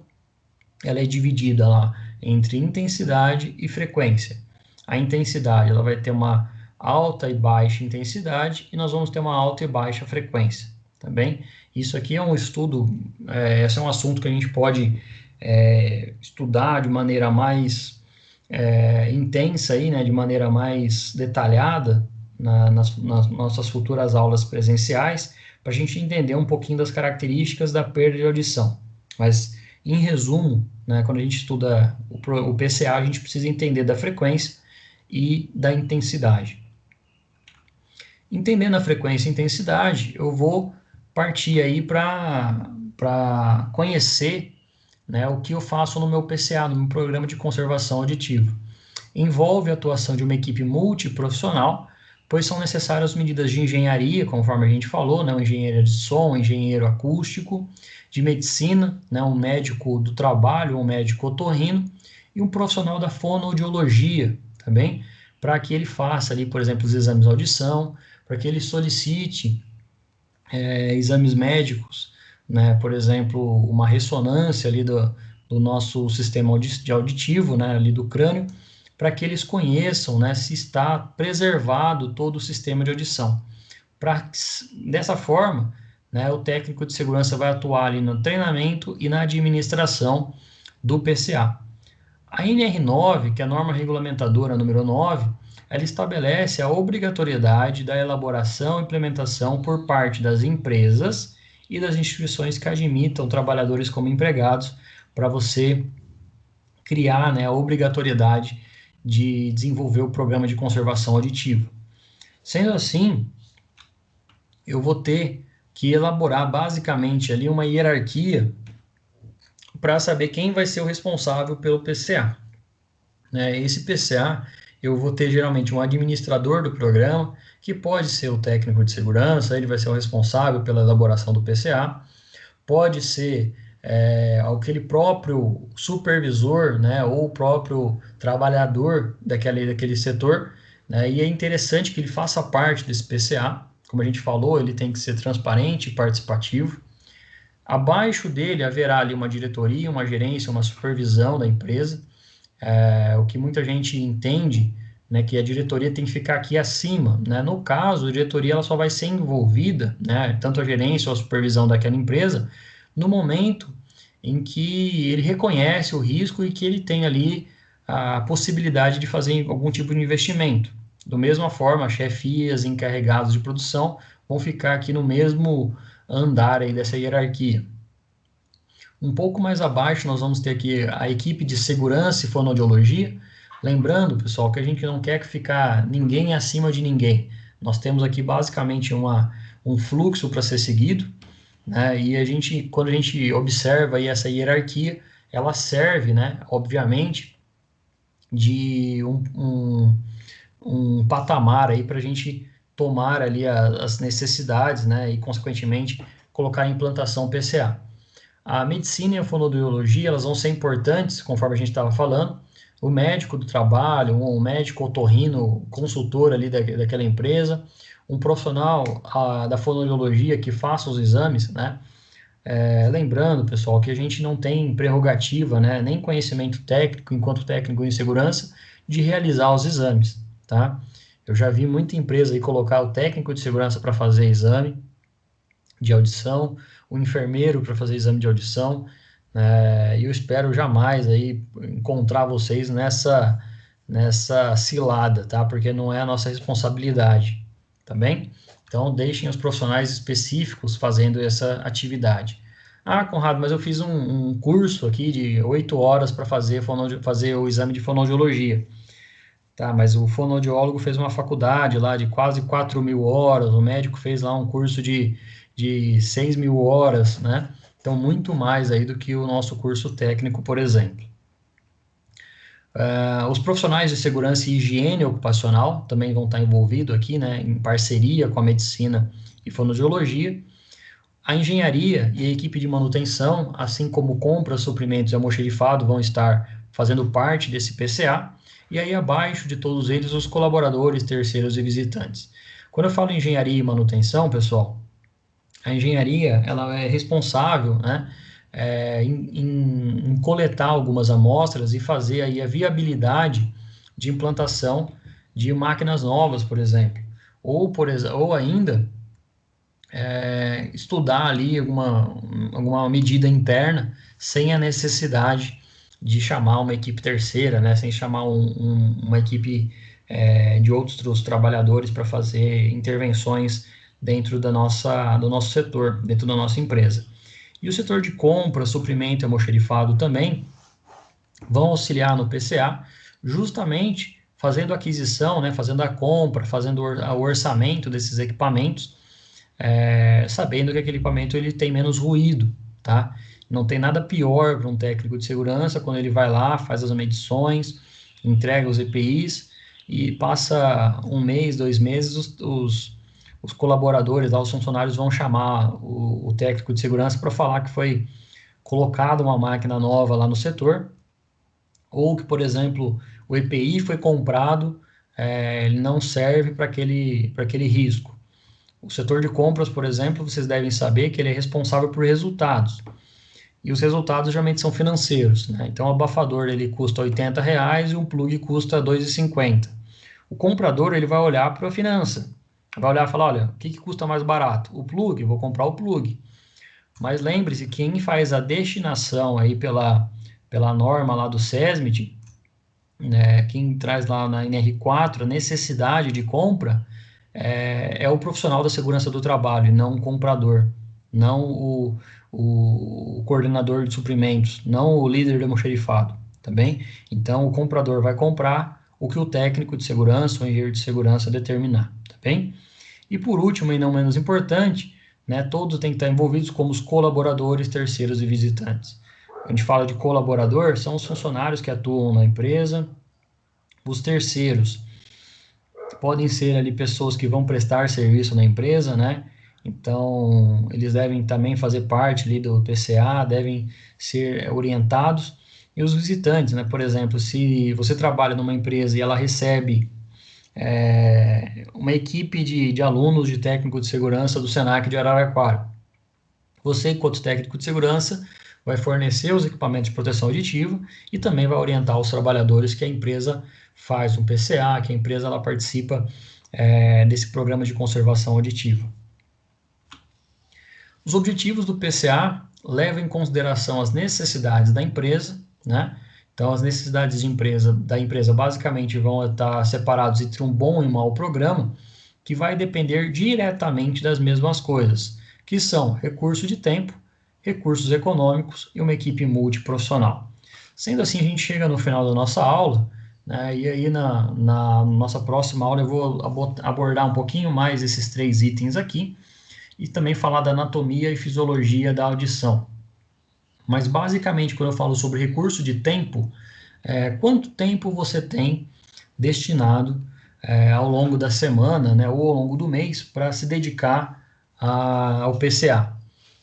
ela é dividida lá entre intensidade e frequência. A intensidade ela vai ter uma alta e baixa intensidade e nós vamos ter uma alta e baixa frequência, tá bem? Isso aqui é um estudo, esse é um assunto que a gente pode estudar de maneira mais intensa aí, né, de maneira mais detalhada nas nossas futuras aulas presenciais, para a gente entender um pouquinho das características da perda de audição. Mas, em resumo, né, quando a gente estuda o PCA, a gente precisa entender da frequência e da intensidade. Entendendo a frequência e intensidade, eu vou partir aí para conhecer, né, o que eu faço no meu PCA, no meu programa de conservação auditiva. Envolve a atuação de uma equipe multiprofissional, pois são necessárias medidas de engenharia, conforme a gente falou, né, um engenheiro de som, um engenheiro acústico, de medicina, né, um médico do trabalho, um médico otorrino, e um profissional da fonoaudiologia, também, para que ele faça ali, por exemplo, os exames de audição, para que ele solicite exames médicos, né, por exemplo, uma ressonância ali do nosso sistema auditivo, né, ali do crânio, para que eles conheçam, né, se está preservado todo o sistema de audição. Dessa forma, né, o técnico de segurança vai atuar ali no treinamento e na administração do PCA. A NR9, que é a norma regulamentadora número 9, ela estabelece a obrigatoriedade da elaboração e implementação por parte das empresas e das instituições que admitam trabalhadores como empregados, para você criar, né, a obrigatoriedade de desenvolver o programa de conservação auditiva. Sendo assim, eu vou ter que elaborar basicamente ali uma hierarquia para saber quem vai ser o responsável pelo PCA. Esse PCA, eu vou ter geralmente um administrador do programa, que pode ser o técnico de segurança, ele vai ser o responsável pela elaboração do PCA, pode ser aquele próprio supervisor, né, ou o próprio trabalhador daquele setor, né, e é interessante que ele faça parte desse PCA, como a gente falou, ele tem que ser transparente e participativo. Abaixo dele haverá ali uma diretoria, uma gerência, uma supervisão da empresa, o que muita gente entende, né, que a diretoria tem que ficar aqui acima, né? No caso, a diretoria ela só vai ser envolvida, né, tanto a gerência ou a supervisão daquela empresa, no momento em que ele reconhece o risco e que ele tem ali a possibilidade de fazer algum tipo de investimento. Da mesma forma, chefias, encarregados de produção vão ficar aqui no mesmo andar aí dessa hierarquia. Um pouco mais abaixo, nós vamos ter aqui a equipe de segurança e fonoaudiologia. Lembrando, pessoal, que a gente não quer ficar ninguém acima de ninguém. Nós temos aqui basicamente um fluxo para ser seguido. né? E quando a gente observa aí essa hierarquia, ela serve, né, obviamente, de um patamar aí para a gente tomar ali as necessidades, né, e consequentemente colocar a implantação PCA. A medicina e a fonoaudiologia, elas vão ser importantes, conforme a gente estava falando. O médico do trabalho, um médico otorrino, consultor ali daquela empresa, um profissional da fonoaudiologia que faça os exames, né? Lembrando, pessoal, que a gente não tem prerrogativa, né, nem conhecimento técnico, enquanto técnico em segurança, de realizar os exames, tá? Eu já vi muita empresa aí colocar o técnico de segurança para fazer exame de audição, o enfermeiro para fazer exame de audição, e eu espero jamais aí encontrar vocês nessa cilada, tá? Porque não é a nossa responsabilidade, tá bem? Então, deixem os profissionais específicos fazendo essa atividade. Ah, Conrado, mas eu fiz um curso aqui de 8 horas para fazer o exame de fonoaudiologia. Tá, mas o fonoaudiólogo fez uma faculdade lá de quase 4.000 horas, o médico fez lá um curso de 6.000 horas, né? Então, muito mais aí do que o nosso curso técnico, por exemplo. Os profissionais de segurança e higiene ocupacional também vão estar envolvidos aqui, né, em parceria com a medicina e fonoaudiologia. A engenharia e a equipe de manutenção, assim como compras, suprimentos e almoxerifado, vão estar fazendo parte desse PCA. E aí, abaixo de todos eles, os colaboradores, terceiros e visitantes. Quando eu falo em engenharia e manutenção, pessoal, a engenharia ela é responsável, né, em coletar algumas amostras e fazer aí a viabilidade de implantação de máquinas novas, por exemplo, ou ainda estudar ali alguma medida interna sem a necessidade de chamar uma equipe terceira, né, sem chamar uma equipe de outros trabalhadores para fazer intervenções dentro do nosso setor, dentro da nossa empresa. E o setor de compra, suprimento e almoxerifado também vão auxiliar no PCA, justamente fazendo a aquisição, né, fazendo a compra, fazendo o orçamento desses equipamentos, sabendo que aquele equipamento ele tem menos ruído, tá? Não tem nada pior para um técnico de segurança quando ele vai lá, faz as medições, entrega os EPIs e passa um mês, 2 meses, os colaboradores, os funcionários vão chamar o técnico de segurança para falar que foi colocada uma máquina nova lá no setor, ou que, por exemplo, o EPI foi comprado, ele não serve para aquele risco. O setor de compras, por exemplo, vocês devem saber que ele é responsável por resultados. E os resultados geralmente são financeiros, né? Então, o abafador ele custa R$ 80 e um plug custa R$ 2,50. O comprador ele vai olhar para a finança, vai olhar e falar, olha, o que custa mais barato? O plug, vou comprar o plug. Mas lembre-se, quem faz a destinação aí pela norma lá do SESMIT, né, quem traz lá na NR4 a necessidade de compra, é o profissional da segurança do trabalho, não o comprador, não o coordenador de suprimentos, não o líder de almoxerifado, tá bem? Então, o comprador vai comprar o que o técnico de segurança ou engenheiro de segurança determinar, tá bem? E por último, e não menos importante, né, todos têm que estar envolvidos como os colaboradores, terceiros e visitantes. A gente fala de colaborador, são os funcionários que atuam na empresa, os terceiros podem ser ali pessoas que vão prestar serviço na empresa, né? Então, eles devem também fazer parte ali do PCA, devem ser orientados. E os visitantes, né? Por exemplo, se você trabalha numa empresa e ela recebe uma equipe de alunos de técnico de segurança do Senac de Araraquara, você, enquanto técnico de segurança, vai fornecer os equipamentos de proteção auditiva e também vai orientar os trabalhadores que a empresa faz um PCA, que a empresa ela participa desse programa de conservação auditiva. Os objetivos do PCA levam em consideração as necessidades da empresa, né? Então, as necessidades da empresa basicamente vão estar separados entre um bom e um mau programa, que vai depender diretamente das mesmas coisas, que são recurso de tempo, recursos econômicos e uma equipe multiprofissional. Sendo assim, a gente chega no final da nossa aula, né, e aí na nossa próxima aula eu vou abordar um pouquinho mais esses 3 itens aqui, e também falar da anatomia e fisiologia da audição. Mas basicamente, quando eu falo sobre recurso de tempo, quanto tempo você tem destinado ao longo da semana, né, ou ao longo do mês para se dedicar ao PCA.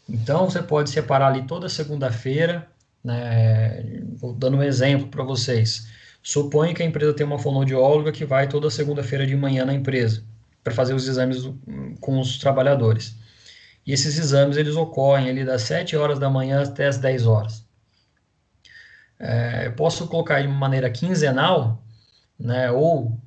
Então, você pode separar ali toda segunda-feira, né, vou dando um exemplo para vocês. Suponha que a empresa tem uma fonoaudióloga que vai toda segunda-feira de manhã na empresa para fazer os exames com os trabalhadores. E esses exames eles ocorrem ali das 7 horas da manhã até as 10 horas. Eu posso colocar de maneira quinzenal, né, ou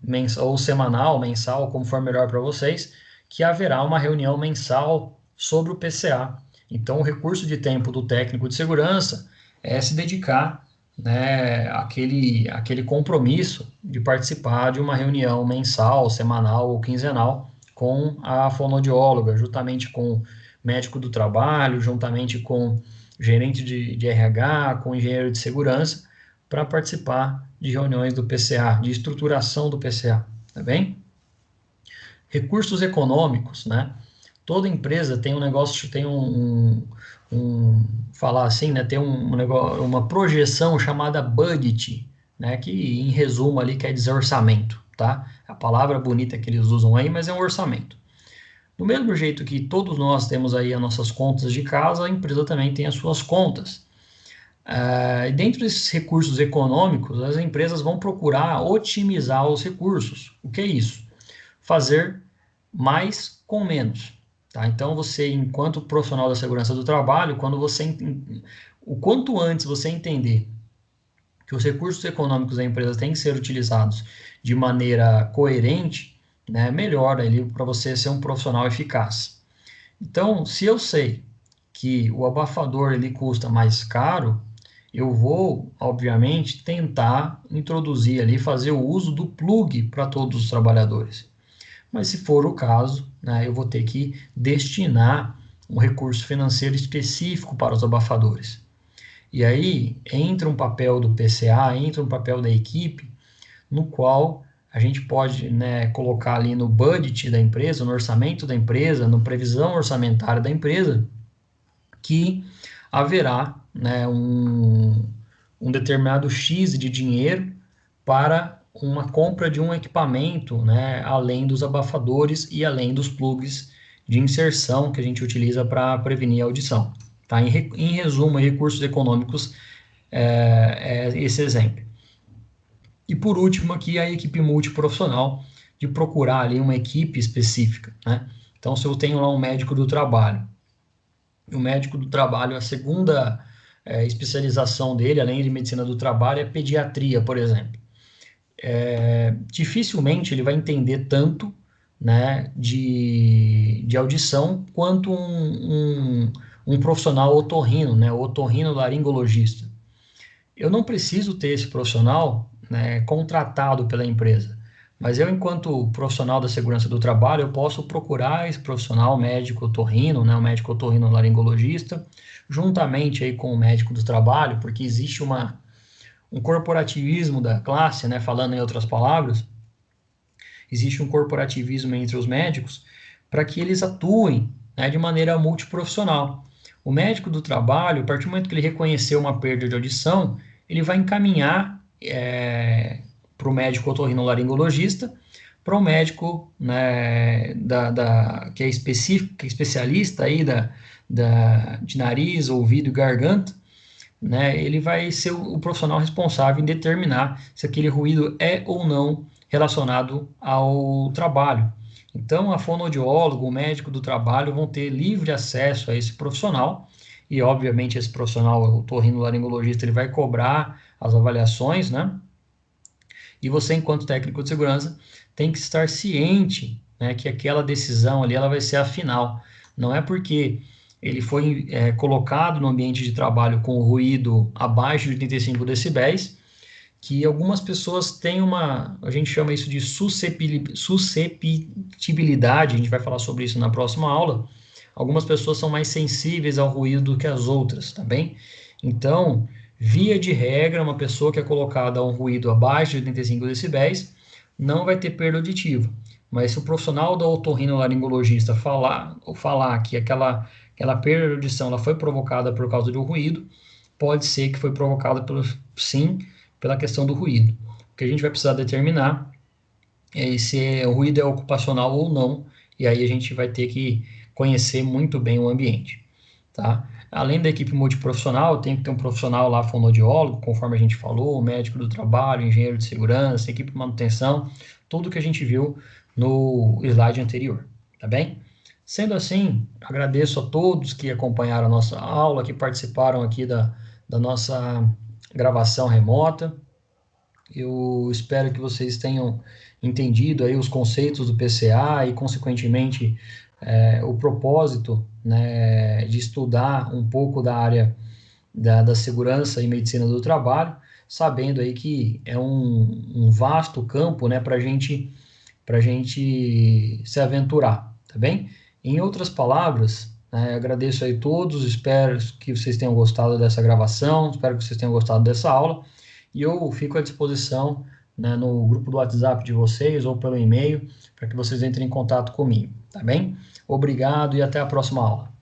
semanal, mensal, como for melhor para vocês, que haverá uma reunião mensal sobre o PCA. Então, o recurso de tempo do técnico de segurança é se dedicar, né, àquele compromisso de participar de uma reunião mensal, semanal ou quinzenal com a fonoaudióloga, juntamente com o médico do trabalho, juntamente com gerente de RH, com engenheiro de segurança, para participar de reuniões do PCA, de estruturação do PCA, tá bem? Recursos econômicos, né? Toda empresa tem um negócio, tem falar assim, né? Tem um negócio, uma projeção chamada budget, né? Que em resumo ali quer dizer orçamento, tá? A palavra bonita que eles usam aí, mas é um orçamento. Do mesmo jeito que todos nós temos aí as nossas contas de casa, a empresa também tem as suas contas. Dentro desses recursos econômicos, as empresas vão procurar otimizar os recursos. O que é isso? Fazer mais com menos. Tá? Então, você, enquanto profissional da segurança do trabalho, o quanto antes você entender que os recursos econômicos da empresa têm que ser utilizados de maneira coerente, né, melhor para você ser um profissional eficaz. Então, se eu sei que o abafador ele custa mais caro, eu vou, obviamente, tentar introduzir ali, fazer o uso do plug para todos os trabalhadores. Mas se for o caso, né, eu vou ter que destinar um recurso financeiro específico para os abafadores. E aí entra um papel do PCA, entra um papel da equipe, no qual a gente pode, né, colocar ali no budget da empresa, no orçamento da empresa, na previsão orçamentária da empresa, que haverá, né, um determinado X de dinheiro para uma compra de um equipamento, né, além dos abafadores e além dos plugs de inserção que a gente utiliza para prevenir a audição. Tá? Em resumo, recursos econômicos é esse exemplo. E por último aqui a equipe multiprofissional, de procurar ali uma equipe específica, né? Então, se eu tenho lá um médico do trabalho, o médico do trabalho, a segunda especialização dele, além de medicina do trabalho, é pediatria, por exemplo. Dificilmente ele vai entender tanto, né, de audição quanto um profissional otorrino, né, otorrinolaringologista. Eu não preciso ter esse profissional, né, contratado pela empresa, mas eu, enquanto profissional da segurança do trabalho, eu posso procurar esse profissional médico otorrino, né, o médico otorrinolaringologista, juntamente aí com o médico do trabalho, porque existe um corporativismo da classe, né, falando em outras palavras, existe um corporativismo entre os médicos para que eles atuem, né, de maneira multiprofissional. O médico do trabalho, a partir do momento que ele reconhecer uma perda de audição, ele vai encaminhar para o médico otorrinolaringologista, para o médico, né, que é específico, que é especialista aí de nariz, ouvido e garganta, né, ele vai ser o profissional responsável em determinar se aquele ruído é ou não relacionado ao trabalho. Então, a fonoaudióloga, o médico do trabalho vão ter livre acesso a esse profissional e, obviamente, esse profissional, o otorrinolaringologista, ele vai cobrar as avaliações, né? E você, enquanto técnico de segurança, tem que estar ciente, né, que aquela decisão ali ela vai ser a final. Não é porque ele foi colocado no ambiente de trabalho com ruído abaixo de 85 decibéis, que algumas pessoas têm a gente chama isso de susceptibilidade, a gente vai falar sobre isso na próxima aula. Algumas pessoas são mais sensíveis ao ruído do que as outras, tá bem? Então, via de regra, uma pessoa que é colocada a um ruído abaixo de 85 decibéis não vai ter perda auditiva. mas se o profissional da otorrinolaringologista falar que aquela perda de audição ela foi provocada por causa do ruído, pode ser que foi provocada sim, pela questão do ruído. O que a gente vai precisar determinar é se o ruído é ocupacional ou não, e aí a gente vai ter que conhecer muito bem o ambiente, tá? Além da equipe multiprofissional, tem que ter um profissional lá, fonoaudiólogo, conforme a gente falou, médico do trabalho, engenheiro de segurança, equipe de manutenção, tudo que a gente viu no slide anterior, tá bem? Sendo assim, agradeço a todos que acompanharam a nossa aula, que participaram aqui da nossa gravação remota. Eu espero que vocês tenham entendido aí os conceitos do PCA e, consequentemente, o propósito, né, de estudar um pouco da área da segurança e medicina do trabalho, sabendo aí que é um vasto campo, né, para gente se aventurar, tá bem? Em outras palavras, né, agradeço aí todos, espero que vocês tenham gostado dessa gravação, espero que vocês tenham gostado dessa aula, e eu fico à disposição, né, no grupo do WhatsApp de vocês ou pelo e-mail, para que vocês entrem em contato comigo, tá bem? Obrigado e até a próxima aula.